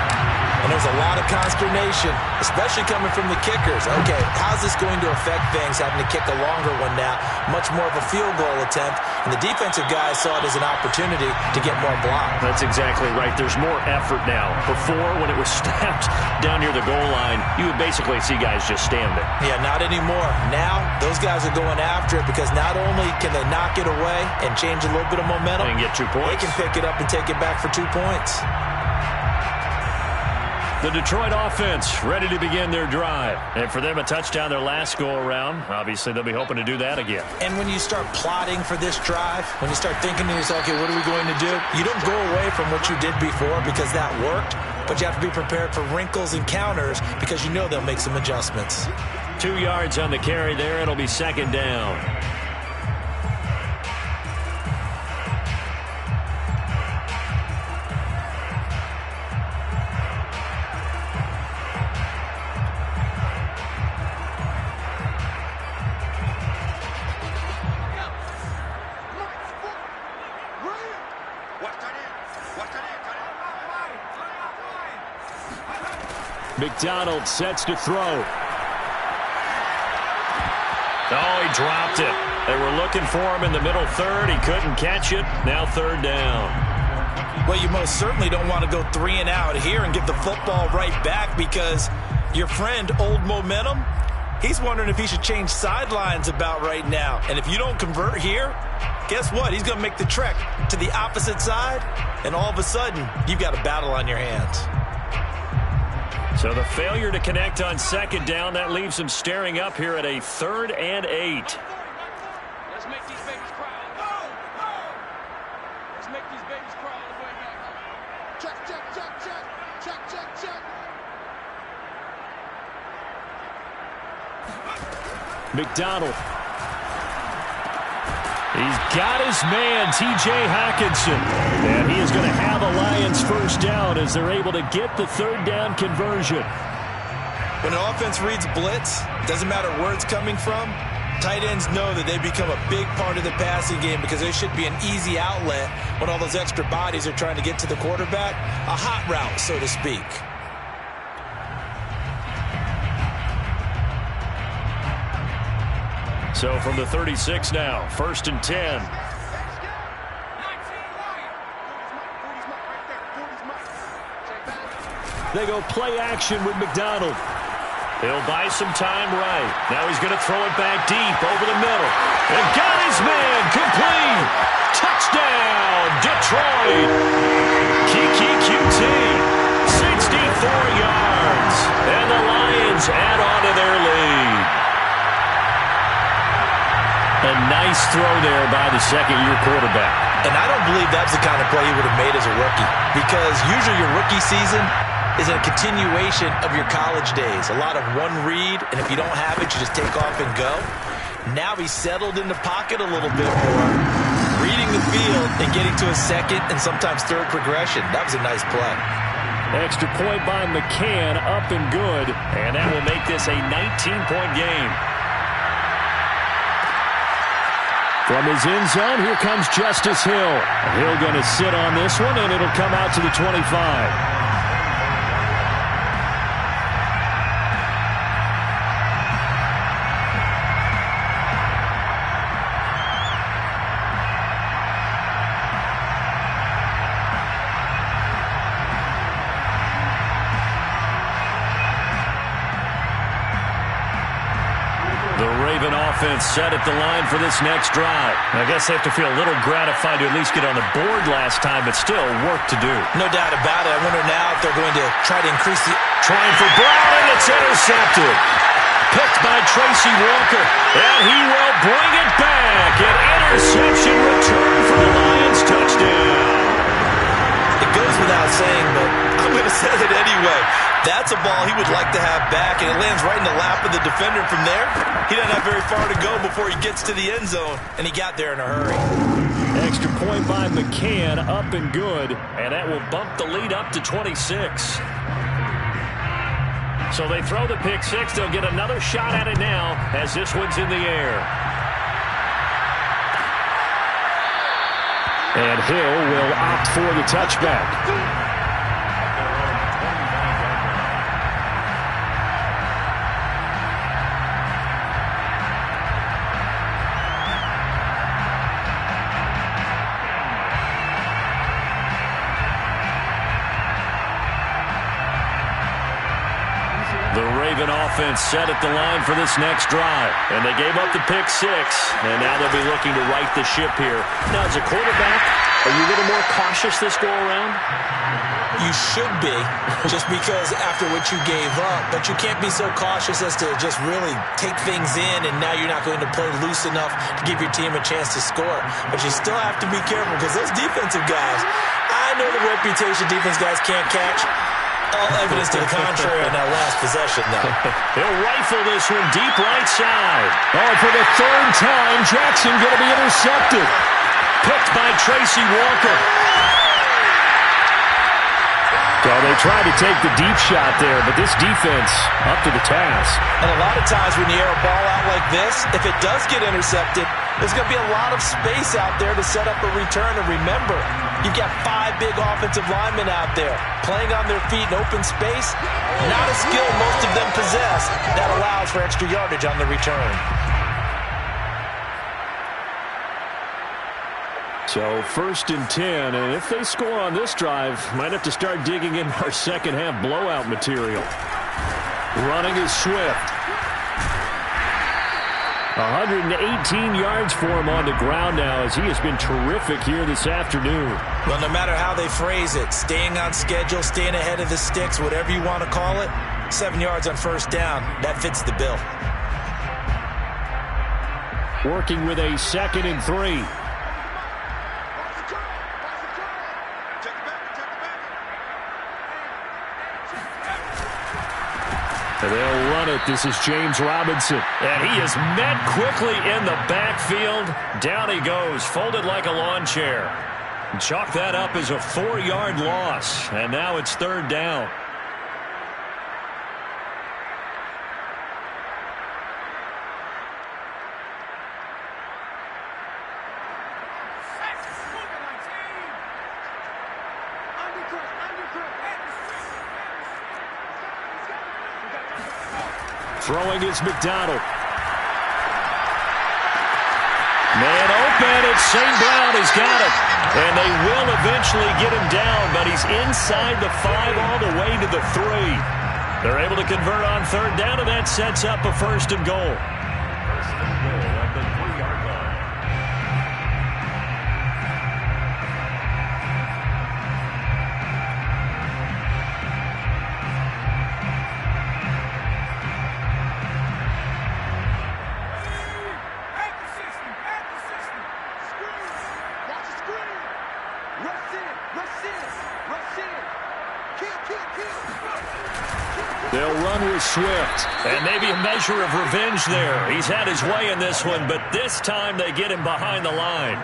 and there was a lot of consternation, especially coming from the kickers. Okay, how's this going to affect things, having to kick a longer one now? Much more of a field goal attempt, and the defensive guys saw it as an opportunity to get more block. That's exactly right. There's more effort now. Before, when it was snapped down near the goal line, you would basically see guys just stand there. Yeah, not anymore. Now, those guys are going after it because not only can they knock it away and change a little bit of momentum, and get 2 points. They can pick it up and take it back for 2 points. The Detroit offense ready to begin their drive. And for them, a touchdown their last go-around. Obviously, they'll be hoping to do that again. And when you start plotting for this drive, when you start thinking to yourself, okay, what are we going to do? You don't go away from what you did before because that worked, but you have to be prepared for wrinkles and counters because you know they'll make some adjustments. 2 yards on the carry there. It'll be second down. McDonald sets to throw. Oh, he dropped it. They were looking for him in the middle third. He couldn't catch it. Now third down. Well, you most certainly don't want to go 3 and out here and get the football right back because your friend, Old Momentum, He's wondering if he should change sidelines about right now. And if you don't convert here, guess what? He's going to make the trek to the opposite side, and all of a sudden, you've got a battle on your hands. So the failure to connect on second down, that leaves him staring up here at a 3rd and 8. Let's make these babies cry. Let's make these babies cry all the way back. Check, check, check, check. Check, check, check. McDonald. He's got his man, T.J. Hockenson. And he is going to have a Lions first down as they're able to get the 3rd down conversion. When an offense reads blitz, doesn't matter where it's coming from, tight ends know that they become a big part of the passing game because there should be an easy outlet when all those extra bodies are trying to get to the quarterback. A hot route, so to speak. So from the 36 now, 1st and 10. They go play action with McDonald. He'll buy some time right. Now he's going to throw it back deep over the middle. And got his man complete. Touchdown, Detroit. Kiki QT, 64 yards. And the Lions add on to their lead. A nice throw there by the second-year quarterback. And I don't believe that's the kind of play he would have made as a rookie, because usually your rookie season is a continuation of your college days. A lot of one read, and if you don't have it, you just take off and go. Now he's settled in the pocket a little bit more, reading the field and getting to a second and sometimes third progression. That was a nice play. Extra point by McCann, up and good. And that will make this a 19-point game. From his end zone, here comes Justice Hill. Hill going to sit on this one, and it'll come out to the 25. Set at the line for this next drive. I guess they have to feel a little gratified to at least get on the board last time, but still work to do. No doubt about it. I wonder now if they're going to try to increase the... Trying for Brown, and it's intercepted. Picked by Tracy Walker, and he will bring it back. An interception return for the Lions touchdown. It goes without saying, but I'm going to say it anyway. That's a ball he would like to have back, and it lands right in the lap of the defender. From there, he doesn't have very far to go before he gets to the end zone, and he got there in a hurry. Extra point by McCann, up and good. And that will bump the lead up to 26. So they throw the pick six. They'll get another shot at it now as this one's in the air. And Hill will opt for the touchback. Offense set at the line for this next drive. And they gave up the pick six, and now they'll be looking to right the ship here. Now, as a quarterback, are you a little more cautious this go-around? You should be, just because after what you gave up. But you can't be so cautious as to just really take things in, and now you're not going to play loose enough to give your team a chance to score. But you still have to be careful, because those defensive guys, I know the reputation defense guys can't catch. All evidence to the contrary on that last possession, though. He'll rifle this one deep right side. Oh, for the third time, Jackson going to be intercepted. Picked by Tracy Walker. So they tried to take the deep shot there, but this defense up to the task. And a lot of times when you air a ball out like this, if it does get intercepted, there's going to be a lot of space out there to set up a return. And remember, you've got 5 big offensive linemen out there playing on their feet in open space. Not a skill most of them possess that allows for extra yardage on the return. So 1st and 10, and if they score on this drive, might have to start digging in our second half blowout material. Running is Swift. 118 yards for him on the ground now as he has been terrific here this afternoon. Well, no matter how they phrase it, staying on schedule, staying ahead of the sticks, whatever you want to call it, 7 yards on first down, that fits the bill. Working with a 2nd and 3. And they'll run it. This is James Robinson. And he is met quickly in the backfield. Down he goes, folded like a lawn chair. Chalk that up as a 4-yard loss. And now it's 3rd down. Throwing is McDonald. Man open, it's St. Brown. He's got it. And they will eventually get him down, but he's inside the 5 all the way to the 3. They're able to convert on 3rd down, and that sets up a 1st and goal. 1st and goal at the 3-yard line. They'll run with Swift. And maybe a measure of revenge there. He's had his way in this one, but this time they get him behind the line.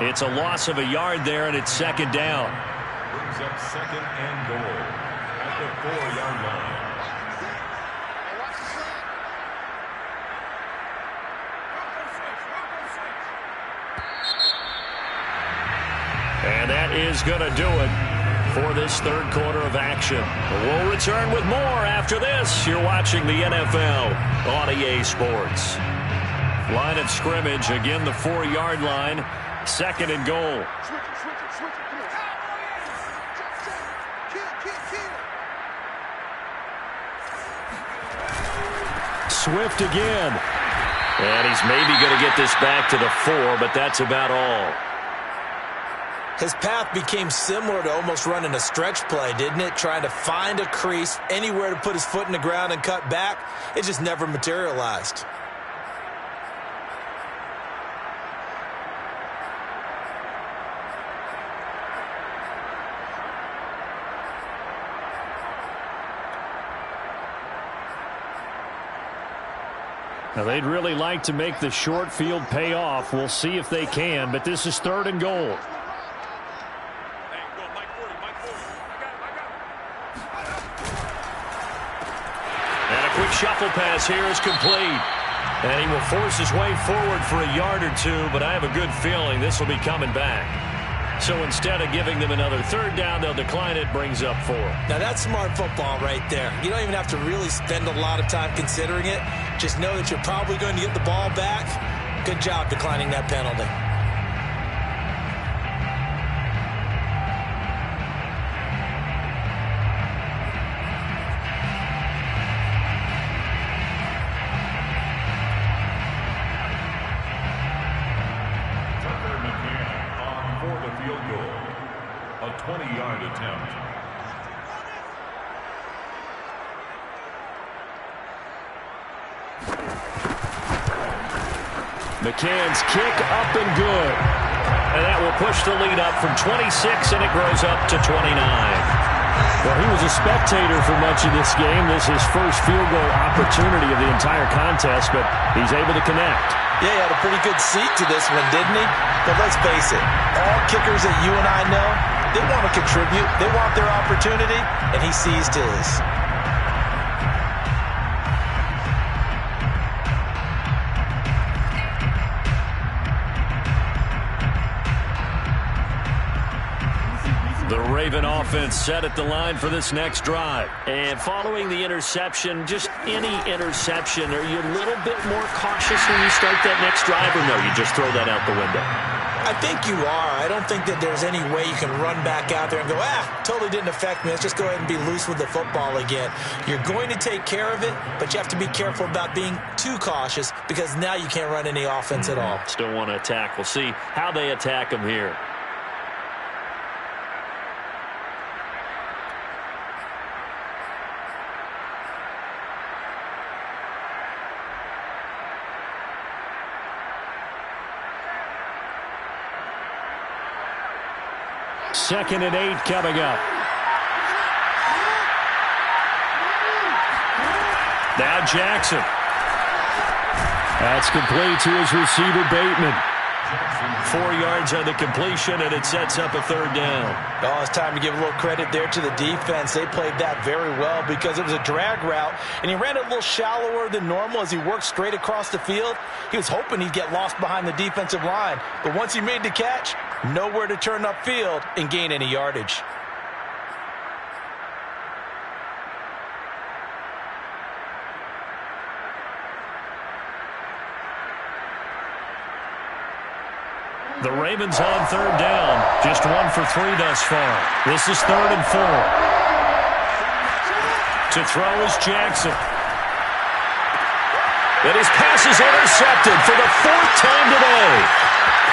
It's a loss of a yard there, and it's 2nd down. Brings up 2nd and goal at the 4-yard line. And that is going to do it for this 3rd quarter of action. We'll return with more after this. You're watching the NFL on EA Sports. Line of scrimmage, again the 4-yard line, 2nd and goal. Swift again. And he's maybe going to get this back to the 4, but that's about all. His path became similar to almost running a stretch play, didn't it? Trying to find a crease, anywhere to put his foot in the ground and cut back. It just never materialized. Now, they'd really like to make the short field pay off. We'll see if they can, but this is 3rd and goal. Quick shuffle pass here is complete. And he will force his way forward for a yard or 2, but I have a good feeling this will be coming back. So instead of giving them another 3rd down, they'll decline it, brings up 4. Now that's smart football right there. You don't even have to really spend a lot of time considering it. Just know that you're probably going to get the ball back. Good job declining that penalty. A 20-yard attempt. McCann's kick up and good. And that will push the lead up from 26, and it grows up to 29. Well, he was a spectator for much of this game. This is his first field goal opportunity of the entire contest, but he's able to connect. Yeah, he had a pretty good seat to this one, didn't he? But let's face it, all kickers that you and I know, they want to contribute. They want their opportunity, and he seized his. The Raven offense set at the line for this next drive. And following the interception, just any interception, are you a little bit more cautious when you start that next drive, or no, you just throw that out the window? I think you are. I don't think that there's any way you can run back out there and go, totally didn't affect me. Let's just go ahead and be loose with the football again. You're going to take care of it, but you have to be careful about being too cautious because now you can't run any offense at all. Still want to attack. We'll see how they attack him here. Second and 8 coming up. Now Jackson. That's complete to his receiver, Bateman. 4 yards on the completion, and it sets up a third down. Oh, it's time to give a little credit there to the defense. They played that very well because it was a drag route, and he ran it a little shallower than normal as he worked straight across the field. He was hoping he'd get lost behind the defensive line, but once he made the catch, nowhere to turn upfield and gain any yardage. The Ravens on third down. Just 1 for 3 thus far. This is 3rd and 4. To throw is Jackson. And his pass is intercepted for the 4th time today.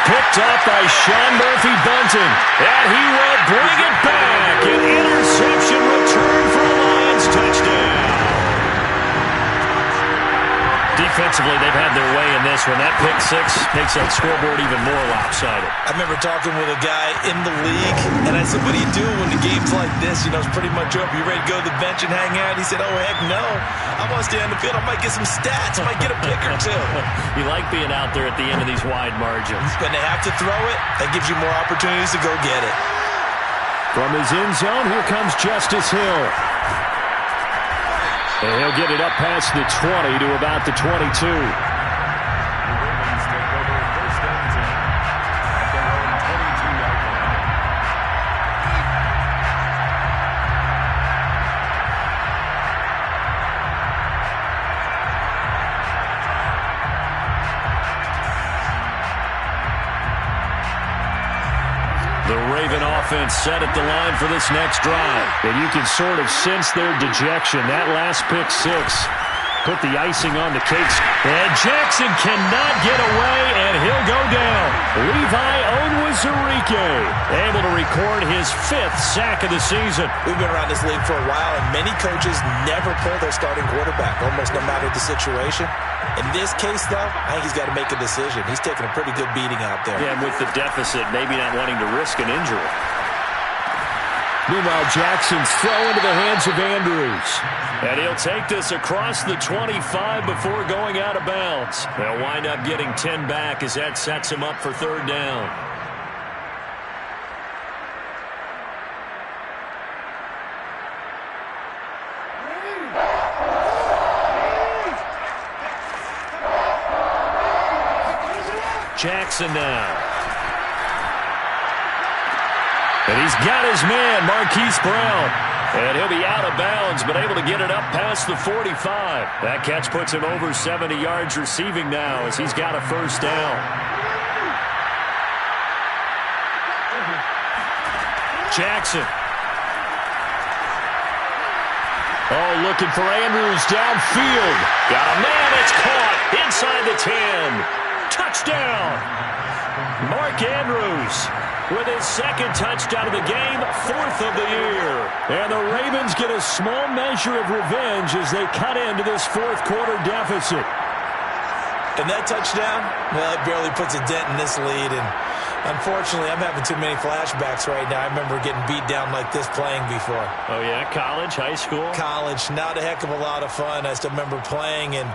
Picked up by Sean Murphy-Bunting. And he will bring it back. An interception return for a Lions touchdown. Defensively, they've had their way in this one. That pick 6 makes that scoreboard even more lopsided. I remember talking with a guy in the league, and I said, what do you do when the game's like this? You know, it's pretty much over. You ready to go to the bench and hang out? He said, oh, heck no. I want to stay on the field. I might get some stats. I might get a pick or two. You like being out there at the end of these wide margins. When they have to throw it, that gives you more opportunities to go get it. From his end zone, here comes Justice Hill. And he'll get it up past the 20 to about the 22. The Raven offense set at the line for this next drive. And you can sort of sense their dejection. That last pick 6 put the icing on the cake. And Jackson cannot get away, and he'll go down. Levi Onwuzurike able to record his 5th sack of the season. We've been around this league for a while, and many coaches never pull their starting quarterback, almost no matter the situation. In this case, though, I think he's got to make a decision. He's taking a pretty good beating out there. Yeah, and with the deficit, maybe not wanting to risk an injury. Meanwhile, Jackson's throw into the hands of Andrews. And he'll take this across the 25 before going out of bounds. They'll wind up getting 10 back as that sets him up for third down. Jackson now. And he's got his man, Marquise Brown. And he'll be out of bounds, but able to get it up past the 45. That catch puts him over 70 yards receiving now as he's got a first down. Jackson. Oh, looking for Andrews downfield. Got a man, it's caught inside the 10. Touchdown! Mark Andrews with his 2nd touchdown of the game, 4th of the year. And the Ravens get a small measure of revenge as they cut into this 4th quarter deficit. And that touchdown, well, it barely puts a dent in this lead. And unfortunately, I'm having too many flashbacks right now. I remember getting beat down like this playing before. Oh, yeah? College, high school? College. Not a heck of a lot of fun. I still remember playing and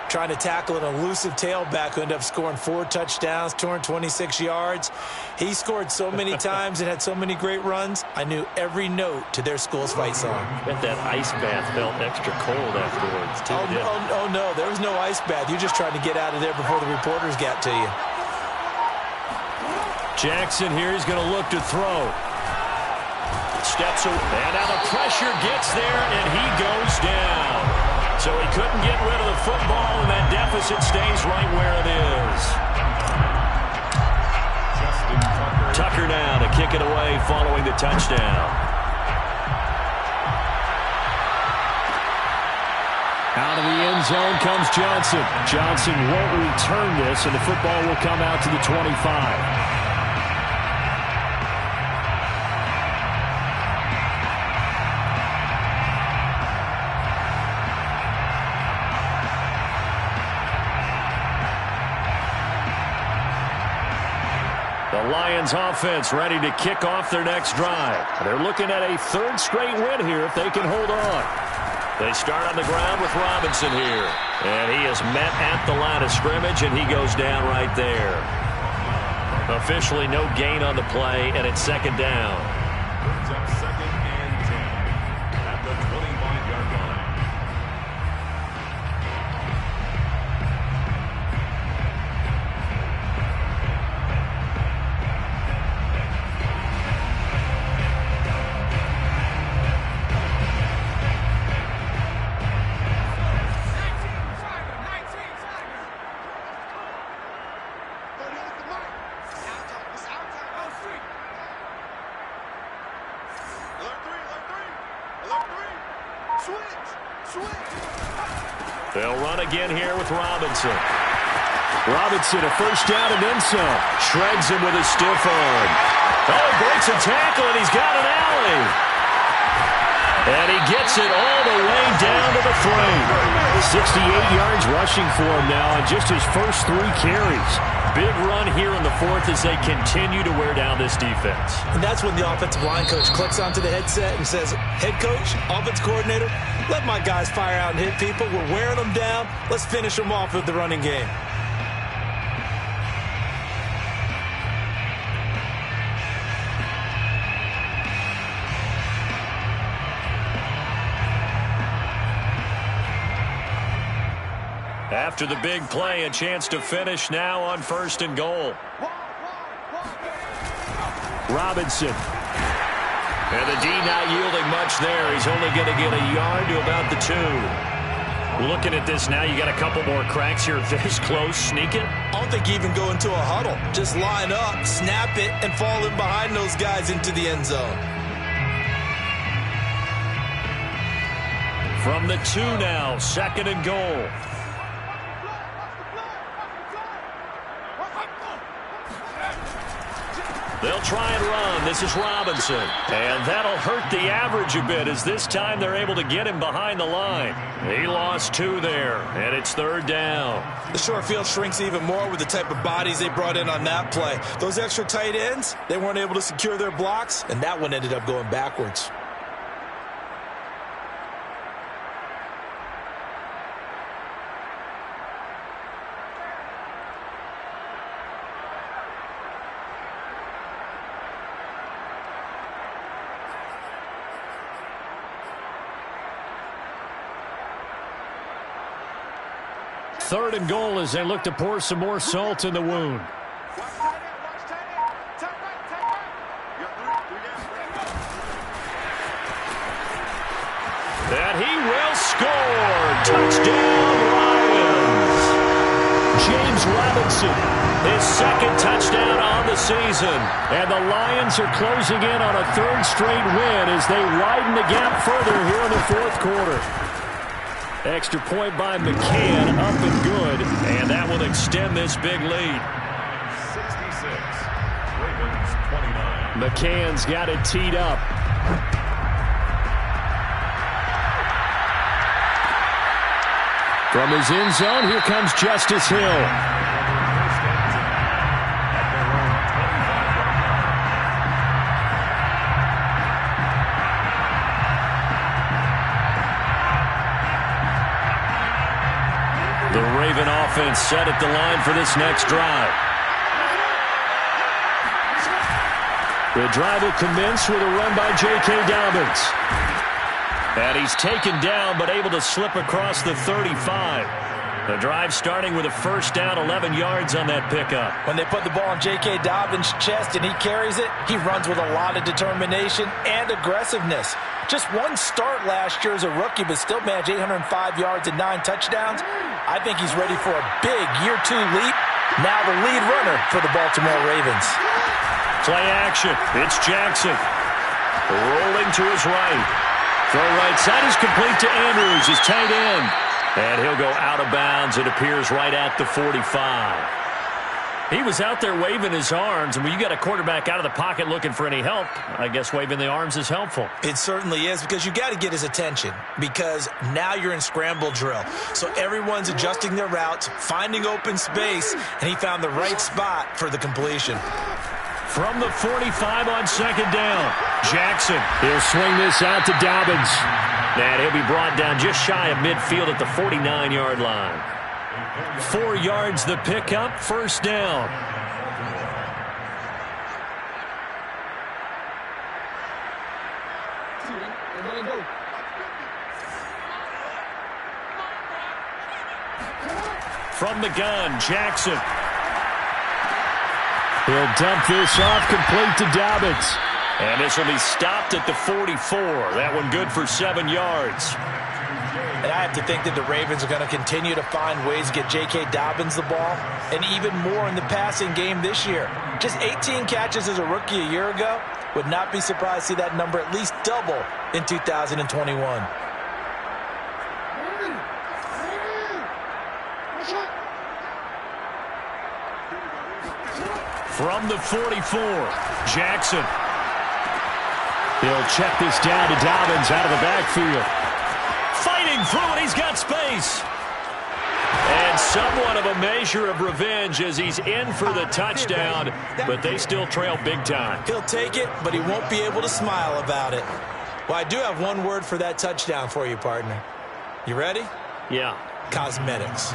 trying to tackle an elusive tailback who ended up scoring 4 touchdowns, 226 yards. He scored so many times and had so many great runs, I knew every note to their school's fight song. Bet that ice bath felt extra cold afterwards, too. Oh, no, there was no ice bath. You just tried to get out of there before the reporters got to you. Jackson here is going to look to throw. Steps away, and now the pressure gets there, and he goes down. So he couldn't get rid of the football, and that deficit stays right where it is. Tucker now to kick it away following the touchdown. Out of the end zone comes Johnson. Johnson won't return this, and the football will come out to the 25. The Lions offense ready to kick off their next drive. They're looking at a third straight win here if they can hold on. They start on the ground with Robinson here. And he is met at the line of scrimmage, and he goes down right there. Officially no gain on the play, and it's second down. Brings up 2nd and 10 at the 25-yard line. They'll run again here with Robinson. Robinson, a first down and then some. Shreds him with his stiff arm. Oh, breaks a tackle, and he's got an alley. And he gets it all the way down to the 3. 68 yards rushing for him now on just his first 3 carries. Big run here in the 4th as they continue to wear down this defense. And that's when the offensive line coach clicks onto the headset and says, head coach, offense coordinator, let my guys fire out and hit people. We're wearing them down. Let's finish them off with the running game. After the big play, a chance to finish now on 1st and goal. Robinson. And the D not yielding much there. He's only going to get a yard to about the 2. Looking at this now, you got a couple more cracks here this close. Sneak it. I don't think you even go into a huddle. Just line up, snap it, and fall in behind those guys into the end zone. From the 2 now, 2nd and goal. They'll try and run. This is Robinson. And that'll hurt the average a bit as this time they're able to get him behind the line. He lost 2 there, and it's 3rd down. The short field shrinks even more with the type of bodies they brought in on that play. Those extra tight ends, they weren't able to secure their blocks, and that one ended up going backwards. Third and goal as they look to pour some more salt in the wound. And he will score. Touchdown, Lions. James Robinson. His 2nd touchdown on the season. And the Lions are closing in on a 3rd straight win as they widen the gap further here in the 4th quarter. Extra point by McCann, up and good. And that will extend this big lead. 66, Ravens 29. McCann's got it teed up. From his end zone, here comes Justice Hill. The Raven offense set at the line for this next drive. The drive will commence with a run by J.K. Dobbins. And he's taken down but able to slip across the 35. The drive starting with a first down, 11 yards on that pickup. When they put the ball in J.K. Dobbins' chest and he carries it, he runs with a lot of determination and aggressiveness. Just one start last year as a rookie, but still managed 805 yards and 9 touchdowns. I think he's ready for a big year 2 leap. Now the lead runner for the Baltimore Ravens. Play action. It's Jackson. Rolling to his right. Throw right side is complete to Andrews, his tight end. And he'll go out of bounds. It appears right at the 45. He was out there waving his arms, and when you got a quarterback out of the pocket looking for any help, I guess waving the arms is helpful. It certainly is, because you got to get his attention, because now you're in scramble drill. So everyone's adjusting their routes, finding open space, and he found the right spot for the completion. From the 45 on second down, Jackson. He'll swing this out to Dobbins. And he'll be brought down just shy of midfield at the 49-yard line. 4 yards the pickup, first down. From the gun, Jackson. He'll dump this off, complete to Dobbins. And this will be stopped at the 44. That one good for 7 yards. And I have to think that the Ravens are going to continue to find ways to get J.K. Dobbins the ball, and even more in the passing game this year. Just 18 catches as a rookie a year ago. Would not be surprised to see that number at least double in 2021. From the 44, Jackson. He'll check this down to Dobbins out of the backfield. Fighting through it, he's got space. And somewhat of a measure of revenge as he's in for the touchdown, but they still trail big time. He'll take it, but he won't be able to smile about it. Well, I do have one word for that touchdown for you, partner. You ready? Yeah. Cosmetics.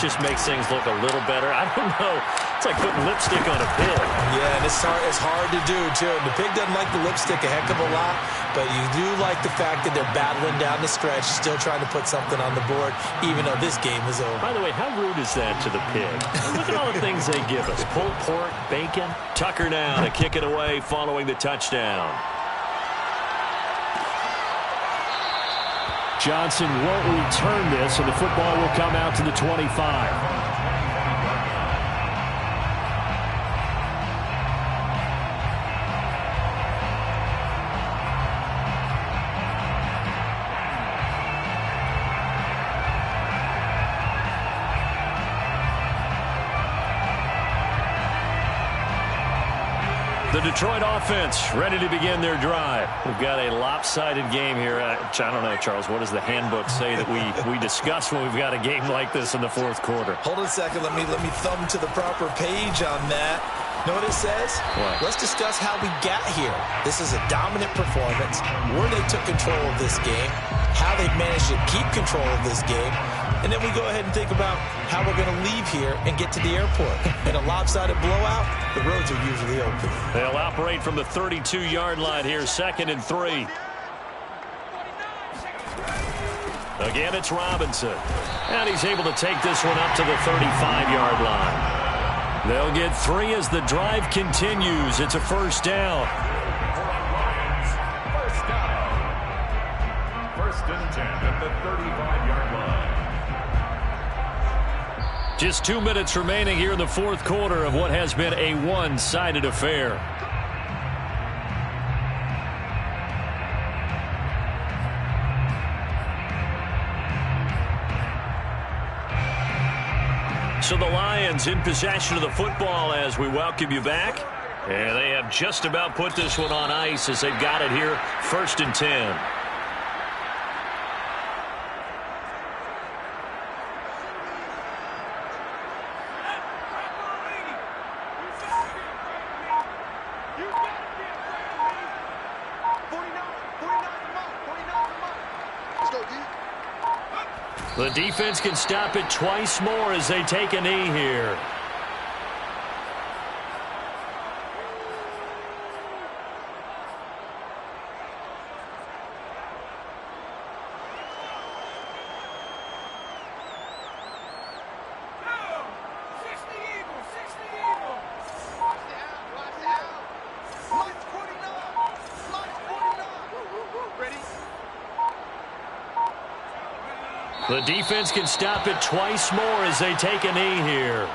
Just makes things look a little better. I don't know. It's like putting lipstick on a pig. Yeah, and it's hard to do, too. And the pig doesn't like the lipstick a heck of a lot, but you do like the fact that they're battling down the stretch, still trying to put something on the board, even though this game is over. By the way, how rude is that to the pig? Look at all the things they give us. Pulled pork, bacon. Tucker now to kick it away following the touchdown. Johnson won't return this, and the football will come out to the 25. The Detroit offense ready to begin their drive. We've got a lopsided game here. I don't know, Charles, what does the handbook say that we discuss when we've got a game like this in the fourth quarter? Hold on a second. Let me thumb to the proper page on that. Know what it says? What? Let's discuss how we got here. This is a dominant performance, where they took control of this game, how they managed to keep control of this game, and then we go ahead and think about how we're going to leave here and get to the airport. In a lopsided blowout, the roads are usually open. They'll operate from the 32-yard line here, 2nd and 3. Again, it's Robinson. And he's able to take this one up to the 35-yard line. They'll get 3 as the drive continues. It's a first down. First down. 1st and 10 at the 35-yard line. Just 2 minutes remaining here in the fourth quarter of what has been a one-sided affair. So the Lions in possession of the football as we welcome you back. And they have just about put this one on ice as they've got it here, 1st and 10. The defense can stop it twice more as they take a knee here. The defense can stop it twice more as they take a knee here.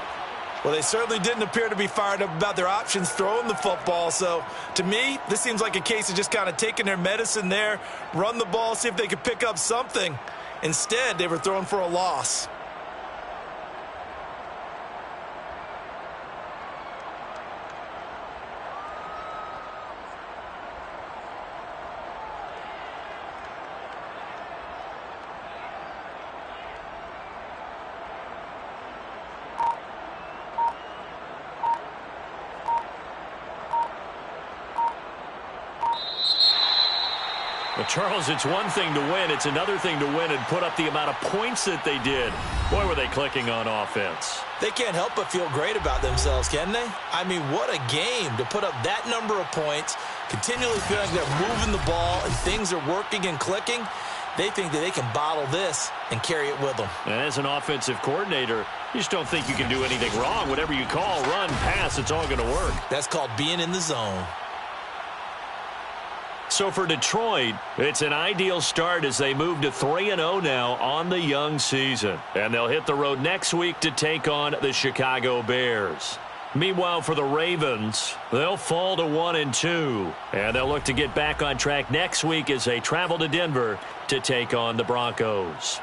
Well, they certainly didn't appear to be fired up about their options throwing the football. So, to me, this seems like a case of just kind of taking their medicine there, run the ball, see if they could pick up something. Instead, they were throwing for a loss. Well, Charles, it's one thing to win. It's another thing to win and put up the amount of points that they did. Boy, were they clicking on offense. They can't help but feel great about themselves, can they? I mean, what a game to put up that number of points, continually feeling like they're moving the ball and things are working and clicking. They think that they can bottle this and carry it with them. And as an offensive coordinator, you just don't think you can do anything wrong. Whatever you call, run, pass, it's all going to work. That's called being in the zone. So for Detroit, it's an ideal start as they move to 3-0 now on the young season. And they'll hit the road next week to take on the Chicago Bears. Meanwhile, for the Ravens, they'll fall to 1-2. And they'll look to get back on track next week as they travel to Denver to take on the Broncos.